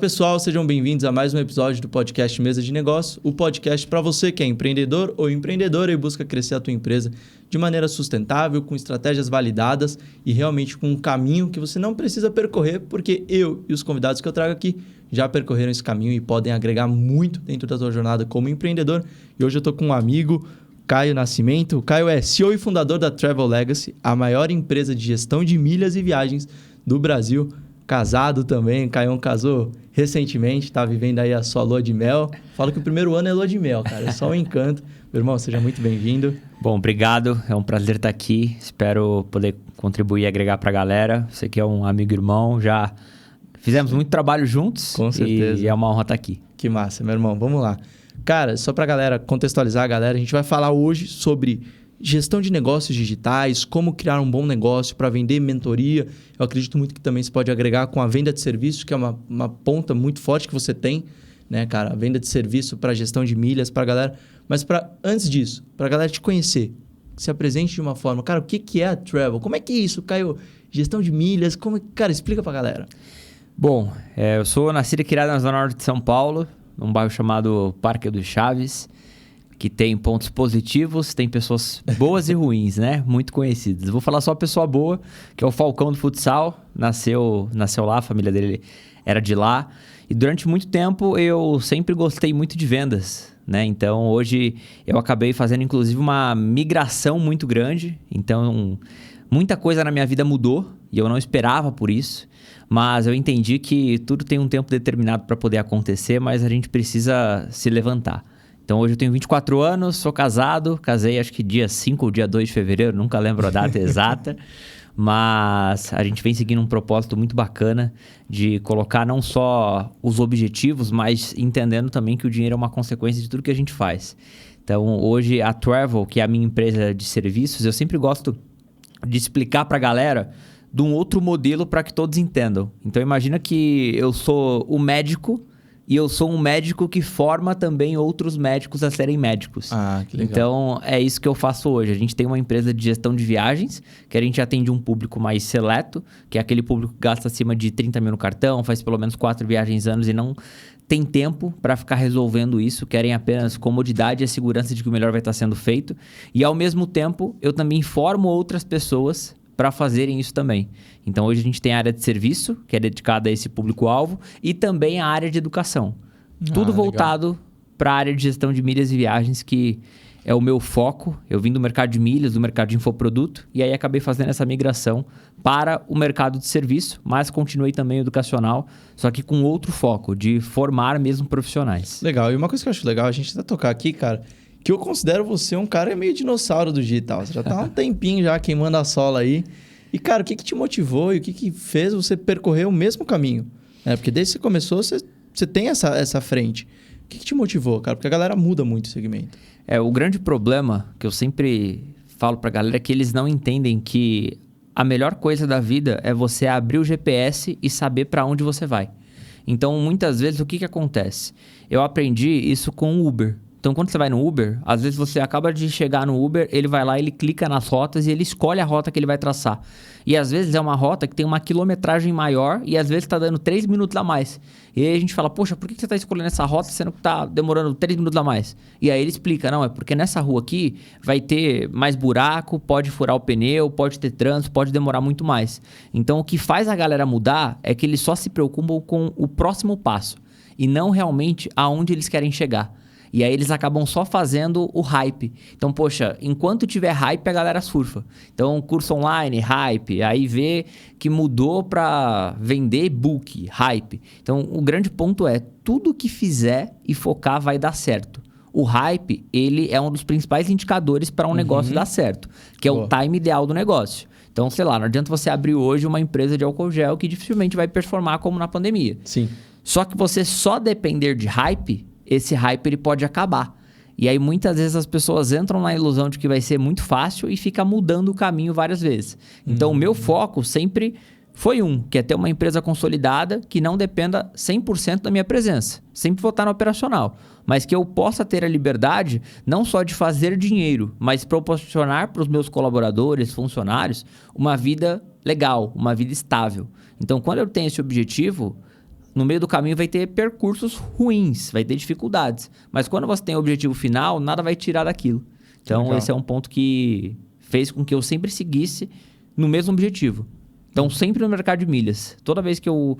Pessoal, sejam bem-vindos a mais um episódio do podcast Mesa de Negócio, o podcast para você que é empreendedor ou empreendedora e busca crescer a tua empresa de maneira sustentável, com estratégias validadas e realmente com um caminho que você não precisa percorrer, porque eu e os convidados que eu trago aqui já percorreram esse caminho e podem agregar muito dentro da tua jornada como empreendedor. E hoje eu estou com um amigo, Caio Nascimento. O Caio é CEO e fundador da Travel Legacy, a maior empresa de gestão de milhas e viagens do Brasil. Casado também, Caio casou recentemente, está vivendo aí a sua lua de mel. Falo que o primeiro ano é lua de mel, cara, é só um encanto. Meu irmão, seja muito bem-vindo. Bom, obrigado, é um prazer estar aqui. Espero poder contribuir e agregar para a galera. Você que é um amigo irmão, já fizemos muito trabalho juntos. Com certeza. E é uma honra estar aqui. Que massa, meu irmão, vamos lá. Cara, só para a galera contextualizar a galera, a gente vai falar hoje sobre gestão de negócios digitais, como criar um bom negócio para vender mentoria. Eu acredito muito que também se pode agregar com a venda de serviços, que é uma ponta muito forte que você tem, né, cara? A venda de serviço para gestão de milhas para a galera. Mas antes disso, para a galera te conhecer, se apresente de uma forma. Cara, o que é a Travel? Como é que é isso, Caio? Gestão de milhas, cara, explica para a galera. Bom, eu sou nascido e criado na Zona Norte de São Paulo, num bairro chamado Parque dos Chaves, que tem pontos positivos, tem pessoas boas e ruins, né? Muito conhecidas. Vou falar só a pessoa boa, que é o Falcão do futsal. Nasceu lá, a família dele era de lá. E durante muito tempo eu sempre gostei muito de vendas, né? Então hoje eu acabei fazendo inclusive uma migração muito grande. Então muita coisa na minha vida mudou e eu não esperava por isso. Mas eu entendi que tudo tem um tempo determinado para poder acontecer, mas a gente precisa se levantar. Então hoje eu tenho 24 anos, sou casado, casei acho que dia 5 ou dia 2 de fevereiro, nunca lembro a data exata, mas a gente vem seguindo um propósito muito bacana de colocar não só os objetivos, mas entendendo também que o dinheiro é uma consequência de tudo que a gente faz. Então hoje a Travel, que é a minha empresa de serviços, eu sempre gosto de explicar para a galera de um outro modelo para que todos entendam. Então imagina que eu sou o médico e eu sou um médico que forma também outros médicos a serem médicos. Ah, que legal. Então, é isso que eu faço hoje. A gente tem uma empresa de gestão de viagens, que a gente atende um público mais seleto, que é aquele público que gasta acima de 30 mil no cartão, faz pelo menos 4 viagens anos e não tem tempo para ficar resolvendo isso, querem apenas comodidade e a segurança de que o melhor vai estar sendo feito. E, ao mesmo tempo, eu também formo outras pessoas para fazerem isso também. Então, hoje a gente tem a área de serviço, que é dedicada a esse público-alvo, e também a área de educação. Tudo voltado para a área de gestão de milhas e viagens, que é o meu foco. Eu vim do mercado de milhas, do mercado de infoproduto, e aí acabei fazendo essa migração para o mercado de serviço, mas continuei também educacional, só que com outro foco, de formar mesmo profissionais. Legal. E uma coisa que eu acho legal, a gente até tocar aqui, cara, que eu considero você um cara meio dinossauro do digital. Você já tá há um tempinho já queimando a sola aí. E, cara, o que te motivou e o que fez você percorrer o mesmo caminho? Porque desde que você começou, você tem essa frente. O que te motivou, cara? Porque a galera muda muito o segmento. O grande problema que eu sempre falo pra galera é que eles não entendem que a melhor coisa da vida é você abrir o GPS e saber para onde você vai. Então, muitas vezes, o que acontece? Eu aprendi isso com o Uber. Então, quando você vai no Uber, às vezes você acaba de chegar no Uber, ele vai lá, ele clica nas rotas e ele escolhe a rota que ele vai traçar. E às vezes é uma rota que tem uma quilometragem maior e às vezes está dando 3 minutos a mais. E aí a gente fala, poxa, por que você está escolhendo essa rota sendo que está demorando 3 minutos a mais? E aí ele explica, não, é porque nessa rua aqui vai ter mais buraco, pode furar o pneu, pode ter trânsito, pode demorar muito mais. Então, o que faz a galera mudar é que eles só se preocupam com o próximo passo e não realmente aonde eles querem chegar. E aí eles acabam só fazendo o hype. Então, poxa, enquanto tiver hype, a galera surfa. Então, curso online, hype. Aí vê que mudou para vender e-book, hype. Então, o grande ponto é, tudo que fizer e focar vai dar certo. O hype, ele é um dos principais indicadores para um negócio dar certo, que é o time ideal do negócio. Então, sei lá, não adianta você abrir hoje uma empresa de álcool gel que dificilmente vai performar como na pandemia. Sim. Só que você só depender de hype, esse hype ele pode acabar. E aí muitas vezes as pessoas entram na ilusão de que vai ser muito fácil e fica mudando o caminho várias vezes. Então o meu foco sempre foi que é ter uma empresa consolidada que não dependa 100% da minha presença. Sempre vou estar no operacional. Mas que eu possa ter a liberdade não só de fazer dinheiro, mas proporcionar para os meus colaboradores, funcionários, uma vida legal, uma vida estável. Então quando eu tenho esse objetivo, no meio do caminho vai ter percursos ruins, vai ter dificuldades. Mas quando você tem o objetivo final, nada vai tirar daquilo. Então, Legal. esse é um ponto que fez com que eu sempre seguisse no mesmo objetivo. Então, sempre no mercado de milhas. Toda vez que eu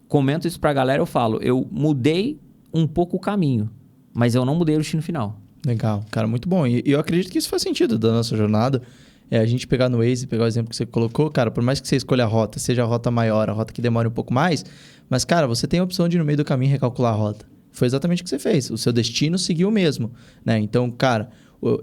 comento isso pra galera, eu falo, eu mudei um pouco o caminho, mas eu não mudei o destino final. Legal, cara, muito bom. E eu acredito que isso faz sentido da nossa jornada. A gente pegar no Waze, pegar o exemplo que você colocou, cara, por mais que você escolha a rota, seja a rota maior, a rota que demore um pouco mais, mas, cara, você tem a opção de, no meio do caminho, recalcular a rota. Foi exatamente o que você fez. O seu destino seguiu o mesmo, né? Então, cara,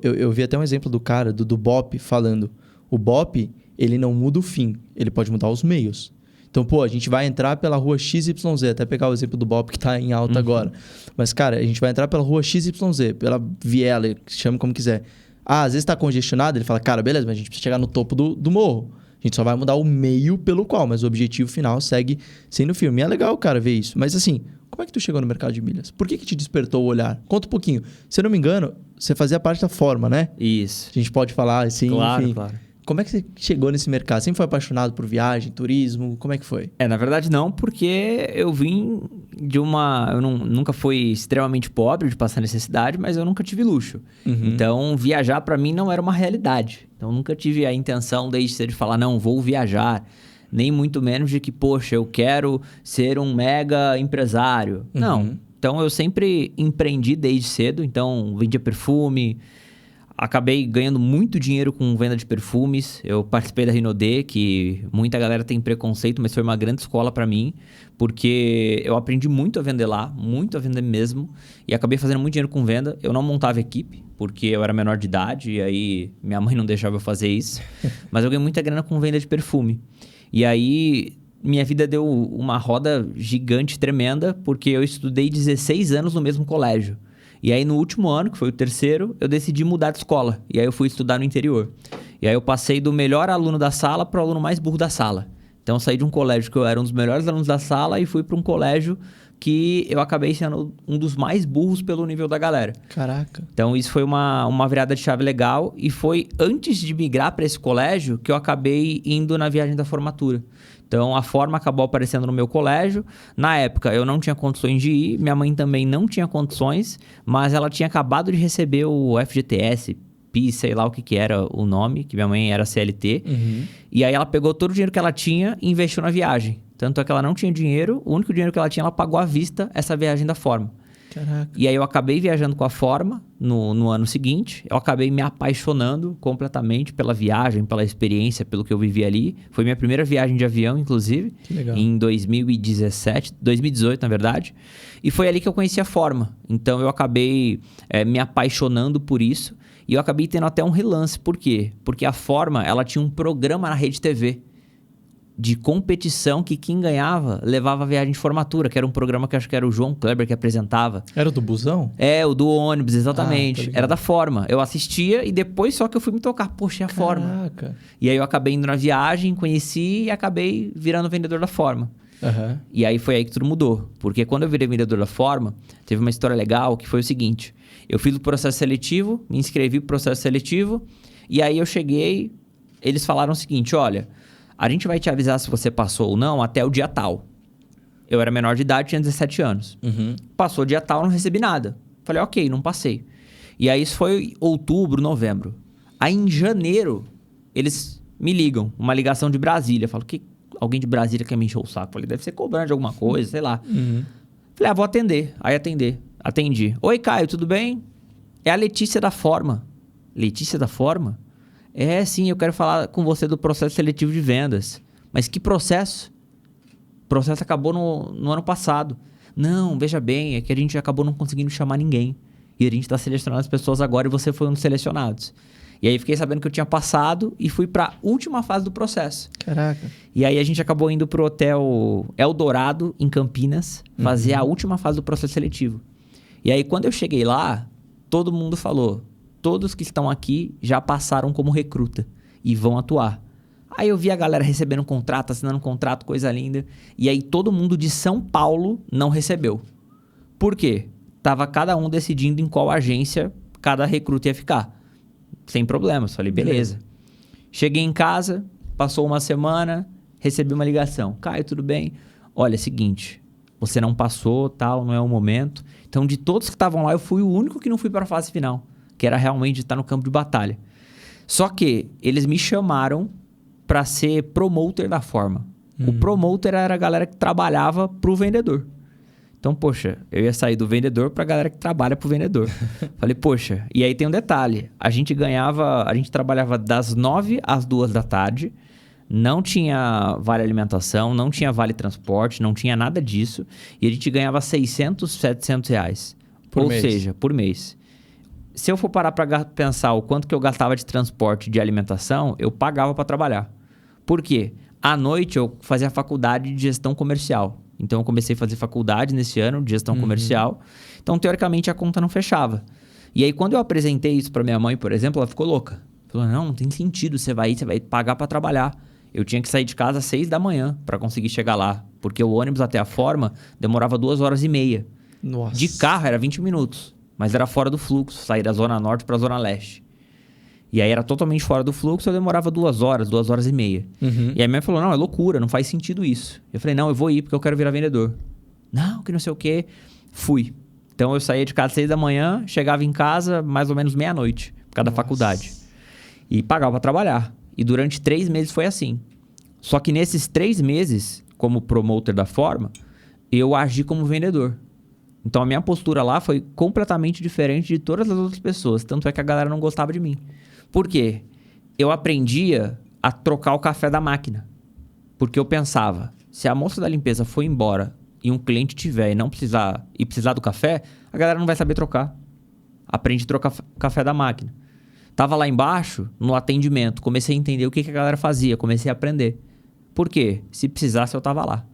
eu vi até um exemplo do cara, do BOP, falando. O BOP, ele não muda o fim, ele pode mudar os meios. Então, pô, a gente vai entrar pela rua XYZ, até pegar o exemplo do BOP que tá em alta agora. Mas, cara, a gente vai entrar pela rua XYZ, pela viela, chame como quiser. Às vezes tá congestionado, ele fala, cara, beleza, mas a gente precisa chegar no topo do morro. A gente só vai mudar o meio pelo qual, mas o objetivo final segue sendo o filme. E é legal, cara, ver isso. Mas assim, como é que tu chegou no mercado de milhas? Por que te despertou o olhar? Conta um pouquinho. Se eu não me engano, você fazia parte da Forma, né? Isso. A gente pode falar assim, Claro, enfim. claro. Como é que você chegou nesse mercado? Sempre foi apaixonado por viagem, turismo? Como é que foi? Na verdade não, porque eu vim de uma... Eu nunca fui extremamente pobre de passar necessidade, mas eu nunca tive luxo. Então, viajar para mim não era uma realidade. Então, nunca tive a intenção desde cedo de falar, não, vou viajar. Nem muito menos de que, poxa, eu quero ser um mega empresário. Não. Então, eu sempre empreendi desde cedo. Então, vendia perfume... Acabei ganhando muito dinheiro com venda de perfumes. Eu participei da Rinodê, que muita galera tem preconceito, mas foi uma grande escola para mim, porque eu aprendi muito a vender lá, muito a vender mesmo, e acabei fazendo muito dinheiro com venda. Eu não montava equipe, porque eu era menor de idade, e aí minha mãe não deixava eu fazer isso, mas eu ganhei muita grana com venda de perfume. E aí minha vida deu uma roda gigante, tremenda, porque eu estudei 16 anos no mesmo colégio. E aí, no último ano, que foi o terceiro, eu decidi mudar de escola. E aí, eu fui estudar no interior. E aí, eu passei do melhor aluno da sala para o aluno mais burro da sala. Então, eu saí de um colégio que eu era um dos melhores alunos da sala e fui para um colégio que eu acabei sendo um dos mais burros pelo nível da galera. Caraca. Então, isso foi uma virada de chave legal. E foi antes de migrar para esse colégio que eu acabei indo na viagem da formatura. Então, a Forma acabou aparecendo no meu colégio. Na época, eu não tinha condições de ir. Minha mãe também não tinha condições. Mas ela tinha acabado de receber o FGTS, PIS, sei lá o que era o nome. Que minha mãe era CLT. E aí, ela pegou todo o dinheiro que ela tinha e investiu na viagem. Tanto é que ela não tinha dinheiro. O único dinheiro que ela tinha, ela pagou à vista essa viagem da Forma. Caraca. E aí eu acabei viajando com a Forma no ano seguinte. Eu acabei me apaixonando completamente pela viagem, pela experiência, pelo que eu vivi ali. Foi minha primeira viagem de avião, inclusive. Que legal. Em 2018, na verdade. E foi ali que eu conheci a Forma. Então eu acabei me apaixonando por isso. E eu acabei tendo até um relance. Por quê? Porque a Forma, ela tinha um programa na Rede TV de competição que quem ganhava levava a viagem de formatura, que era um programa que acho que era o João Kleber que apresentava. Era o do busão? O do ônibus, exatamente. Ah, tá ligado. Era da Forma. Eu assistia e depois só que eu fui me tocar. Poxa, é a Forma. Caraca. E aí eu acabei indo na viagem, conheci e acabei virando vendedor da Forma. E aí foi aí que tudo mudou. Porque quando eu virei vendedor da Forma, teve uma história legal que foi o seguinte. Eu fiz o processo seletivo, me inscrevi pro processo seletivo, e aí eu cheguei, eles falaram o seguinte, olha, a gente vai te avisar se você passou ou não até o dia tal. Eu era menor de idade, tinha 17 anos. Passou o dia tal, não recebi nada. Falei, ok, não passei. E aí isso foi outubro, novembro. Aí em janeiro, eles me ligam, uma ligação de Brasília. Falo, que alguém de Brasília quer me encher o saco. Falei, deve ser cobrando de alguma coisa, sei lá. Falei, vou atender. Aí atendi. Oi, Caio, tudo bem? É a Letícia da Forma. Letícia da Forma? Sim, eu quero falar com você do processo seletivo de vendas. Mas que processo? O processo acabou no ano passado. Não, veja bem, é que a gente acabou não conseguindo chamar ninguém. E a gente está selecionando as pessoas agora e você foi um dos selecionados. E aí fiquei sabendo que eu tinha passado e fui para a última fase do processo. Caraca. E aí a gente acabou indo pro hotel Eldorado, em Campinas, fazer a última fase do processo seletivo. E aí quando eu cheguei lá, todo mundo falou... Todos que estão aqui já passaram como recruta e vão atuar. Aí eu vi a galera recebendo contrato, assinando contrato, coisa linda. E aí todo mundo de São Paulo não recebeu. Por quê? Tava cada um decidindo em qual agência cada recruta ia ficar. Sem problemas. Falei, beleza. Cheguei em casa, passou uma semana, recebi uma ligação. Caio, tudo bem? Olha, é o seguinte, Você não passou, tal, não é o momento. Então, de todos que estavam lá, eu fui o único que não fui para a fase final, que era realmente estar no campo de batalha. Só que eles me chamaram para ser promoter da forma. O promoter era a galera que trabalhava para o vendedor. Então, poxa, eu ia sair do vendedor para a galera que trabalha para o vendedor. Falei, poxa, e aí tem um detalhe. A gente trabalhava das 9 às 2 da tarde, não tinha vale alimentação, não tinha vale transporte, não tinha nada disso. E a gente ganhava 600, 700 reais. Ou seja, por mês. Se eu for parar para pensar o quanto que eu gastava de transporte e de alimentação, eu pagava para trabalhar. Por quê? À noite eu fazia faculdade de gestão comercial. Então eu comecei a fazer faculdade nesse ano de gestão comercial. Então, teoricamente, a conta não fechava. E aí, quando eu apresentei isso para minha mãe, por exemplo, ela ficou louca. Falou, não tem sentido, você vai pagar para trabalhar. Eu tinha que sair de casa às 6 da manhã para conseguir chegar lá. Porque o ônibus até a forma demorava 2 horas e meia. Nossa. De carro era 20 minutos. Mas era fora do fluxo, sair da Zona Norte para a Zona Leste. E aí era totalmente fora do fluxo, eu demorava 2 horas, 2 horas e meia. E aí minha mãe falou, não, é loucura, não faz sentido isso. Eu falei, não, eu vou ir porque eu quero virar vendedor. Não, que não sei o quê. Fui. Então eu saía de casa às 6 da manhã, chegava em casa mais ou menos meia-noite, por causa da faculdade. E pagava para trabalhar. E durante 3 meses foi assim. Só que nesses 3 meses, como promoter da forma, eu agi como vendedor. Então a minha postura lá foi completamente diferente de todas as outras pessoas. Tanto é que a galera não gostava de mim. Por quê? Eu aprendia a trocar o café da máquina. Porque eu pensava, se a moça da limpeza for embora e um cliente tiver e precisar do café, a galera não vai saber trocar. Aprendi a trocar o café da máquina. Tava lá embaixo, no atendimento, comecei a entender o que a galera fazia, comecei a aprender. Por quê? Se precisasse, eu tava lá.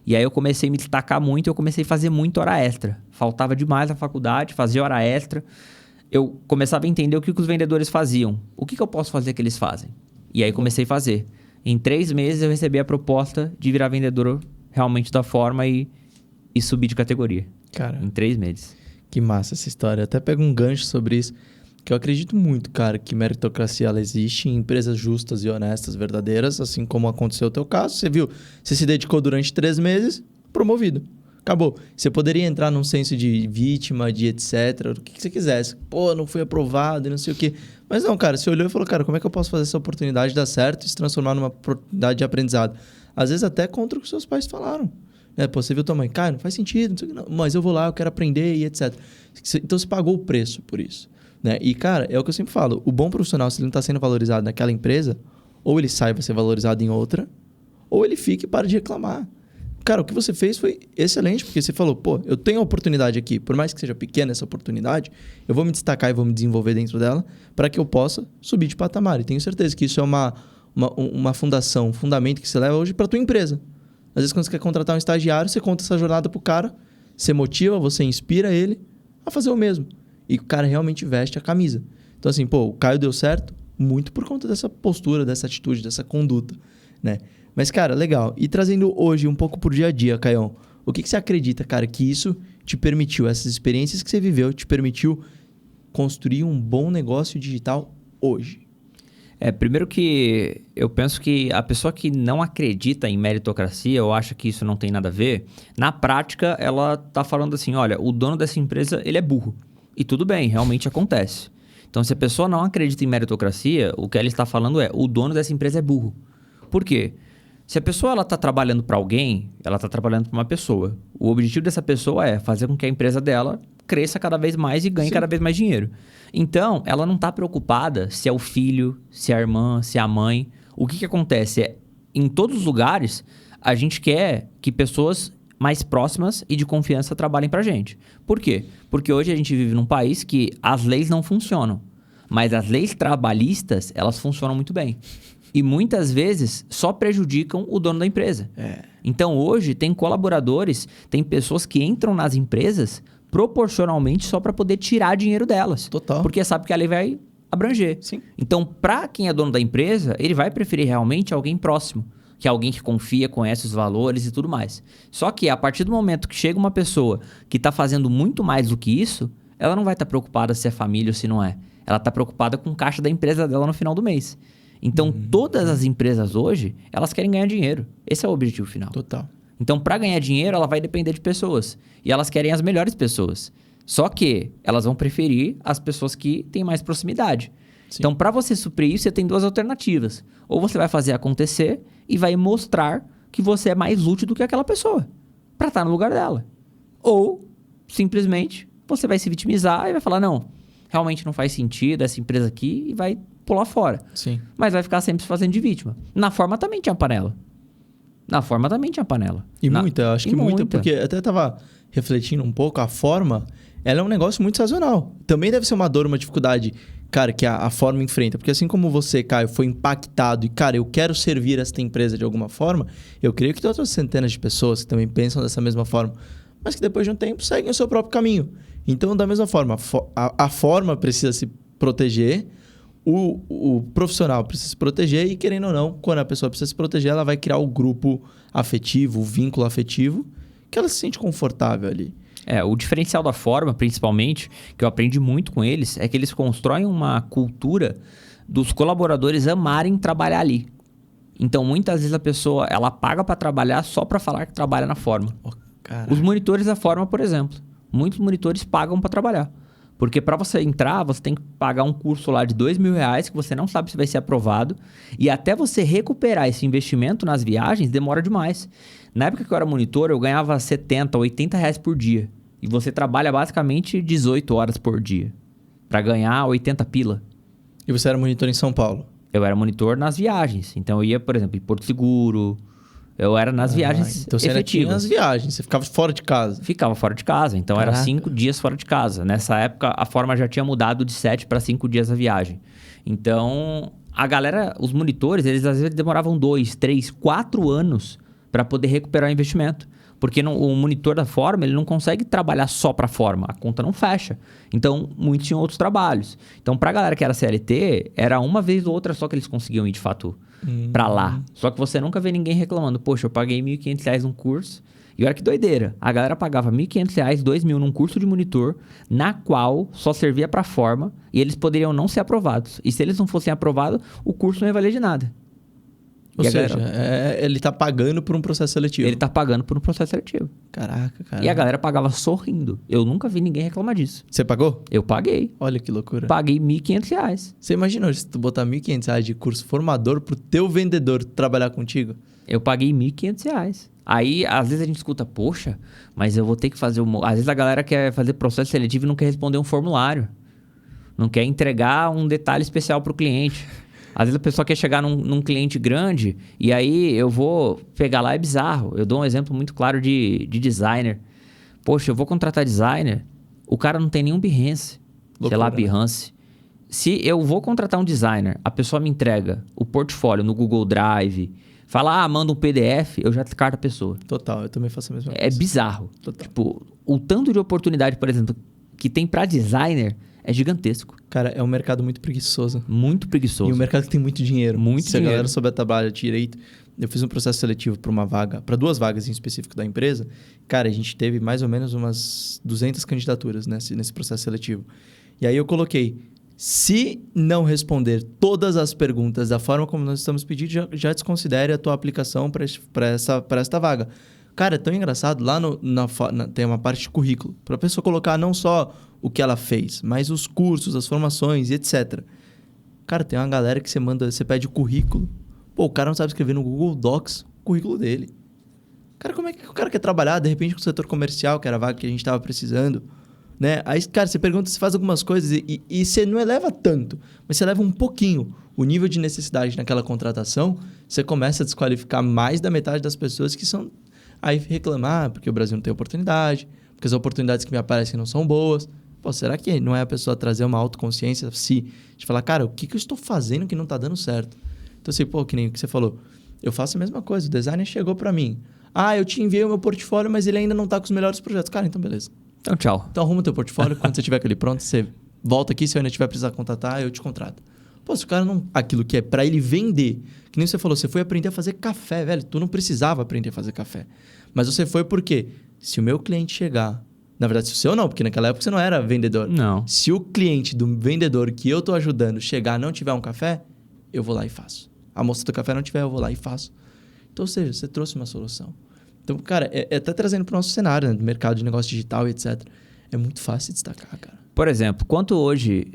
E aí eu comecei a me destacar muito, eu comecei a fazer muita hora extra. Faltava demais na faculdade, fazia hora extra. Eu começava a entender o que os vendedores faziam. O que eu posso fazer que eles fazem? E aí comecei a fazer. Em 3 meses eu recebi a proposta de virar vendedor realmente da forma e subir de categoria. Cara, em 3 meses. Que massa essa história. Eu até pego um gancho sobre isso, que eu acredito muito, cara, que meritocracia ela existe em empresas justas e honestas, verdadeiras, assim como aconteceu o teu caso. Você viu, você se dedicou durante 3 meses, promovido. Acabou. Você poderia entrar num senso de vítima, de etc, o que você quisesse. Pô, não fui aprovado e não sei o quê. Mas não, cara, você olhou e falou, cara, como é que eu posso fazer essa oportunidade dar certo e se transformar numa oportunidade de aprendizado? Às vezes até contra o que seus pais falaram. Pô, você viu tua mãe, cara, não faz sentido, não sei o que, não, mas eu vou lá, eu quero aprender e etc. Então você pagou o preço por isso. Né? E, cara, é o que eu sempre falo, o bom profissional, se ele não está sendo valorizado naquela empresa, ou ele saiba ser valorizado em outra, ou ele fica e para de reclamar. Cara, o que você fez foi excelente, porque você falou, pô, eu tenho a oportunidade aqui, por mais que seja pequena essa oportunidade, eu vou me destacar e vou me desenvolver dentro dela para que eu possa subir de patamar. E tenho certeza que isso é uma fundação, um fundamento que você leva hoje para a tua empresa. Às vezes, quando você quer contratar um estagiário, você conta essa jornada pro cara, você motiva, você inspira ele a fazer o mesmo. E o cara realmente veste a camisa. Então, assim, pô, o Caio deu certo muito por conta dessa postura, dessa atitude, dessa conduta, né? Mas, cara, legal. E trazendo hoje um pouco pro dia a dia, Caião, o que você acredita, cara, que isso te permitiu, essas experiências que você viveu, te permitiu construir um bom negócio digital hoje? Primeiro que eu penso que a pessoa que não acredita em meritocracia ou acha que isso não tem nada a ver, na prática ela tá falando assim, olha, o dono dessa empresa, ele é burro. E tudo bem, realmente acontece. Então, se a pessoa não acredita em meritocracia, o que ela está falando é, o dono dessa empresa é burro. Por quê? Se a pessoa está trabalhando para alguém, ela está trabalhando para uma pessoa. O objetivo dessa pessoa é fazer com que a empresa dela cresça cada vez mais e ganhe cada vez mais dinheiro. Então, ela não está preocupada se é o filho, se é a irmã, se é a mãe. O que acontece é, em todos os lugares, a gente quer que pessoas mais próximas e de confiança trabalhem pra gente. Por quê? Porque hoje a gente vive num país que as leis não funcionam, mas as leis trabalhistas, elas funcionam muito bem. E muitas vezes só prejudicam o dono da empresa. Então hoje tem colaboradores, tem pessoas que entram nas empresas proporcionalmente só para poder tirar dinheiro delas. Total. Porque sabe que a lei vai abranger. Sim. Então, para quem é dono da empresa, ele vai preferir realmente alguém próximo. Que é alguém que confia, conhece os valores e tudo mais. Só que a partir do momento que chega uma pessoa que está fazendo muito mais do que isso, ela não vai estar preocupada se é família ou se não é. Ela está preocupada com o caixa da empresa dela no final do mês. Então, todas as empresas hoje, elas querem ganhar dinheiro. Esse é o objetivo final. Total. Então, para ganhar dinheiro, ela vai depender de pessoas. E elas querem as melhores pessoas. Só que elas vão preferir as pessoas que têm mais proximidade. Sim. Então, para você suprir isso, você tem 2 alternativas. Ou você vai fazer acontecer e vai mostrar que você é mais útil do que aquela pessoa para estar no lugar dela. Ou, simplesmente, você vai se vitimizar e vai falar, não, realmente não faz sentido essa empresa aqui e vai pular fora. Sim. Mas vai ficar sempre se fazendo de vítima. Na forma também tinha panela. E muita, eu acho que muita, porque até estava refletindo um pouco, a forma, ela é um negócio muito sazonal. Também deve ser uma dor, uma dificuldade, cara, que a forma enfrenta. Porque assim como você, Caio, foi impactado e, cara, eu quero servir esta empresa de alguma forma, eu creio que tem outras centenas de pessoas que também pensam dessa mesma forma, mas que depois de um tempo seguem o seu próprio caminho. Então, da mesma forma, a forma precisa se proteger, o profissional precisa se proteger e, querendo ou não, quando a pessoa precisa se proteger, ela vai criar o grupo afetivo, o vínculo afetivo, que ela se sente confortável ali. O diferencial da forma, principalmente, que eu aprendi muito com eles, é que eles constroem uma cultura dos colaboradores amarem trabalhar ali. Então, muitas vezes a pessoa, ela paga para trabalhar só para falar que trabalha na forma. Os monitores da forma, por exemplo. Muitos monitores pagam para trabalhar. Porque para você entrar, você tem que pagar um curso lá de R$2.000 que você não sabe se vai ser aprovado. E até você recuperar esse investimento nas viagens, demora demais. Na época que eu era monitor, eu ganhava R$70, R$80 por dia. E você trabalha basicamente 18 horas por dia para ganhar 80 pila. E você era monitor em São Paulo? Eu era monitor nas viagens. Então eu ia, por exemplo, em Porto Seguro. Eu era nas viagens então você efetivas. Tinha as viagens, você ficava fora de casa. Ficava fora de casa, então era 5 dias fora de casa. Nessa época, a forma já tinha mudado de 7 para 5 dias a viagem. Então, a galera, os monitores, eles às vezes demoravam 2, 3, 4 anos para poder recuperar o investimento. Porque o monitor da forma, ele não consegue trabalhar só para a forma, a conta não fecha. Então, muitos tinham outros trabalhos. Então, para a galera que era CLT, era uma vez ou outra só que eles conseguiam ir de fato para lá. Só que você nunca vê ninguém reclamando, poxa, eu paguei R$1.500 num curso. E olha que doideira, a galera pagava R$1.500, R$2.000 num curso de monitor, na qual só servia para forma, e eles poderiam não ser aprovados. E se eles não fossem aprovados, o curso não ia valer de nada. Ou seja, ele tá pagando por um processo seletivo. Ele tá pagando por um processo seletivo. Caraca, cara. E a galera pagava sorrindo. Eu nunca vi ninguém reclamar disso. Você pagou? Eu paguei. Olha que loucura. Paguei R$1.500. Você imaginou se tu botar R$1.500 de curso formador pro teu vendedor trabalhar contigo? Eu paguei R$1.500. Aí, às vezes a gente escuta, poxa, mas eu vou ter que fazer... Às vezes a galera quer fazer processo seletivo e não quer responder um formulário. Não quer entregar um detalhe especial pro cliente. Às vezes a pessoa quer chegar num cliente grande e aí eu vou pegar lá, é bizarro. Eu dou um exemplo muito claro de designer. Poxa, eu vou contratar designer, o cara não tem nenhum Behance. Loucura, sei lá, né? Behance. Se eu vou contratar um designer, a pessoa me entrega o portfólio no Google Drive, fala, manda um PDF, eu já descarto a pessoa. Total, eu também faço a mesma coisa. É bizarro. Total. Tipo, o tanto de oportunidade, por exemplo, que tem pra designer é gigantesco. Cara, é um mercado muito preguiçoso. Muito preguiçoso. E um mercado que tem muito dinheiro. Muito Se dinheiro. a galera souber trabalhar direito... Eu fiz um processo seletivo para uma vaga, para 2 vagas em específico da empresa. Cara, a gente teve mais ou menos umas 200 candidaturas nesse processo seletivo. E aí eu coloquei, se não responder todas as perguntas da forma como nós estamos pedindo, já desconsidere a tua aplicação para esta vaga. Cara, é tão engraçado. Lá tem uma parte de currículo, para a pessoa colocar não só o que ela fez, mas os cursos, as formações e etc. Cara, tem uma galera que você pede o currículo. Pô, o cara não sabe escrever no Google Docs o currículo dele. Cara, como é que o cara quer trabalhar, de repente, com o setor comercial, que era a vaga que a gente estava precisando, né? Aí, cara, você pergunta, você faz algumas coisas e você não eleva tanto, mas você eleva um pouquinho o nível de necessidade naquela contratação, você começa a desqualificar mais da metade das pessoas que são... Aí reclamar, porque o Brasil não tem oportunidade, porque as oportunidades que me aparecem não são boas. Pô, será que não é a pessoa trazer uma autoconsciência de falar, cara, o que eu estou fazendo que não está dando certo? Então, assim, pô, que nem o que você falou. Eu faço a mesma coisa. O designer chegou para mim. Eu te enviei o meu portfólio, mas ele ainda não tá com os melhores projetos. Cara, então beleza. Então, tchau. Então, arruma o teu portfólio. Quando você tiver aquele pronto, você volta aqui. Se eu ainda tiver precisar contratar, eu te contrato. Pô, se o cara não... Aquilo que é para ele vender... Que nem você falou, você foi aprender a fazer café, velho. Tu não precisava aprender a fazer café. Mas você foi porque se o meu cliente chegar... Na verdade, se o seu não, porque naquela época você não era vendedor. Não. Se o cliente do vendedor que eu tô ajudando chegar e não tiver um café, eu vou lá e faço. A moça do café não tiver, eu vou lá e faço. Então, ou seja, você trouxe uma solução. Então, cara, é até trazendo para o nosso cenário, né, do mercado de negócio digital e etc. É muito fácil de destacar, cara. Por exemplo, quanto hoje,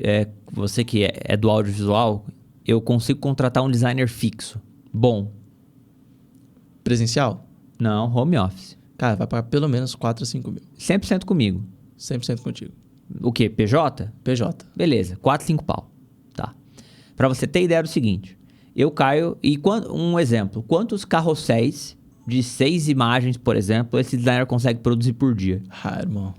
você que é do audiovisual, eu consigo contratar um designer fixo, bom? Presencial? Não, home office. Cara, vai pagar pelo menos 4 a 5 mil. 100% comigo. 100% contigo. O quê? PJ? PJ. Beleza, 4, 5 pau. Tá. Pra você ter ideia do seguinte, eu caio e um exemplo, quantos carrosséis de 6 imagens, por exemplo, esse designer consegue produzir por dia? Ah, irmão.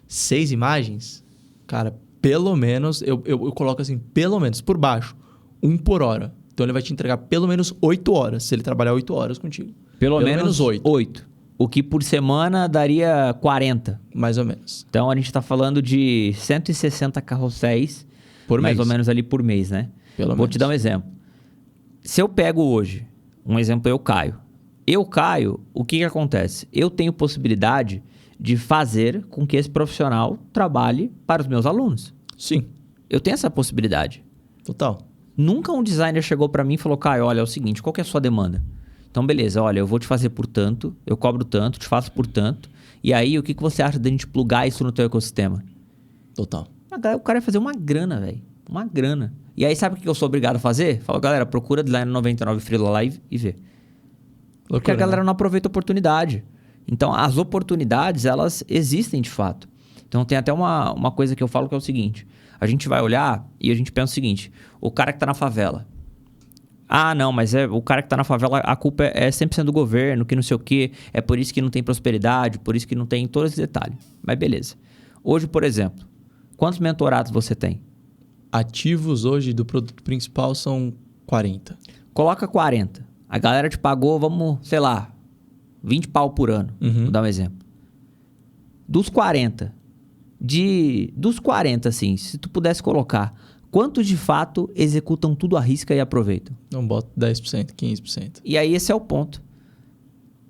6 imagens? Cara, pelo menos, eu coloco assim, pelo menos, por baixo, 1 por hora. Então ele vai te entregar pelo menos 8 horas, se ele trabalhar 8 horas contigo. Pelo menos 8. 8. O que por semana daria 40. Mais ou menos. Então a gente está falando de 160 carrosséis Por mais mês. ou menos ali por mês, né? Pelo Vou menos. te dar um exemplo. Se eu pego hoje, um exemplo, eu caio. Eu caio, o que acontece? Eu tenho possibilidade de fazer com que esse profissional trabalhe para os meus alunos. Sim, Eu tenho essa possibilidade. total. Nunca um designer chegou para mim e falou, Caio, olha, é o seguinte, qual que é a sua demanda? Então, beleza, olha, eu vou te fazer por tanto, eu cobro tanto, te faço por tanto, e aí o que você acha da gente plugar isso no teu ecossistema? Total. O cara vai fazer uma grana, velho. Uma grana. E aí sabe o que eu sou obrigado a fazer? Falo, galera, procura Designer 99 Freela lá e vê. Porque a galera não aproveita a oportunidade. Então, as oportunidades, elas existem de fato. Então, tem até uma coisa que eu falo que é o seguinte. A gente vai olhar e a gente pensa o seguinte. O cara que tá na favela. Ah, não, mas o cara que tá na favela, a culpa é 100% do governo, que não sei o quê. É por isso que não tem prosperidade, por isso que não tem todos esses detalhes. Mas beleza. Hoje, por exemplo, quantos mentorados você tem? Ativos hoje do produto principal são 40. Coloca 40. A galera te pagou, vamos, sei lá, 20 pau por ano. Uhum. Vou dar um exemplo. Dos 40, assim, se tu pudesse colocar, quantos de fato executam tudo à risca e aproveitam? Não boto 10%, 15%. E aí esse é o ponto.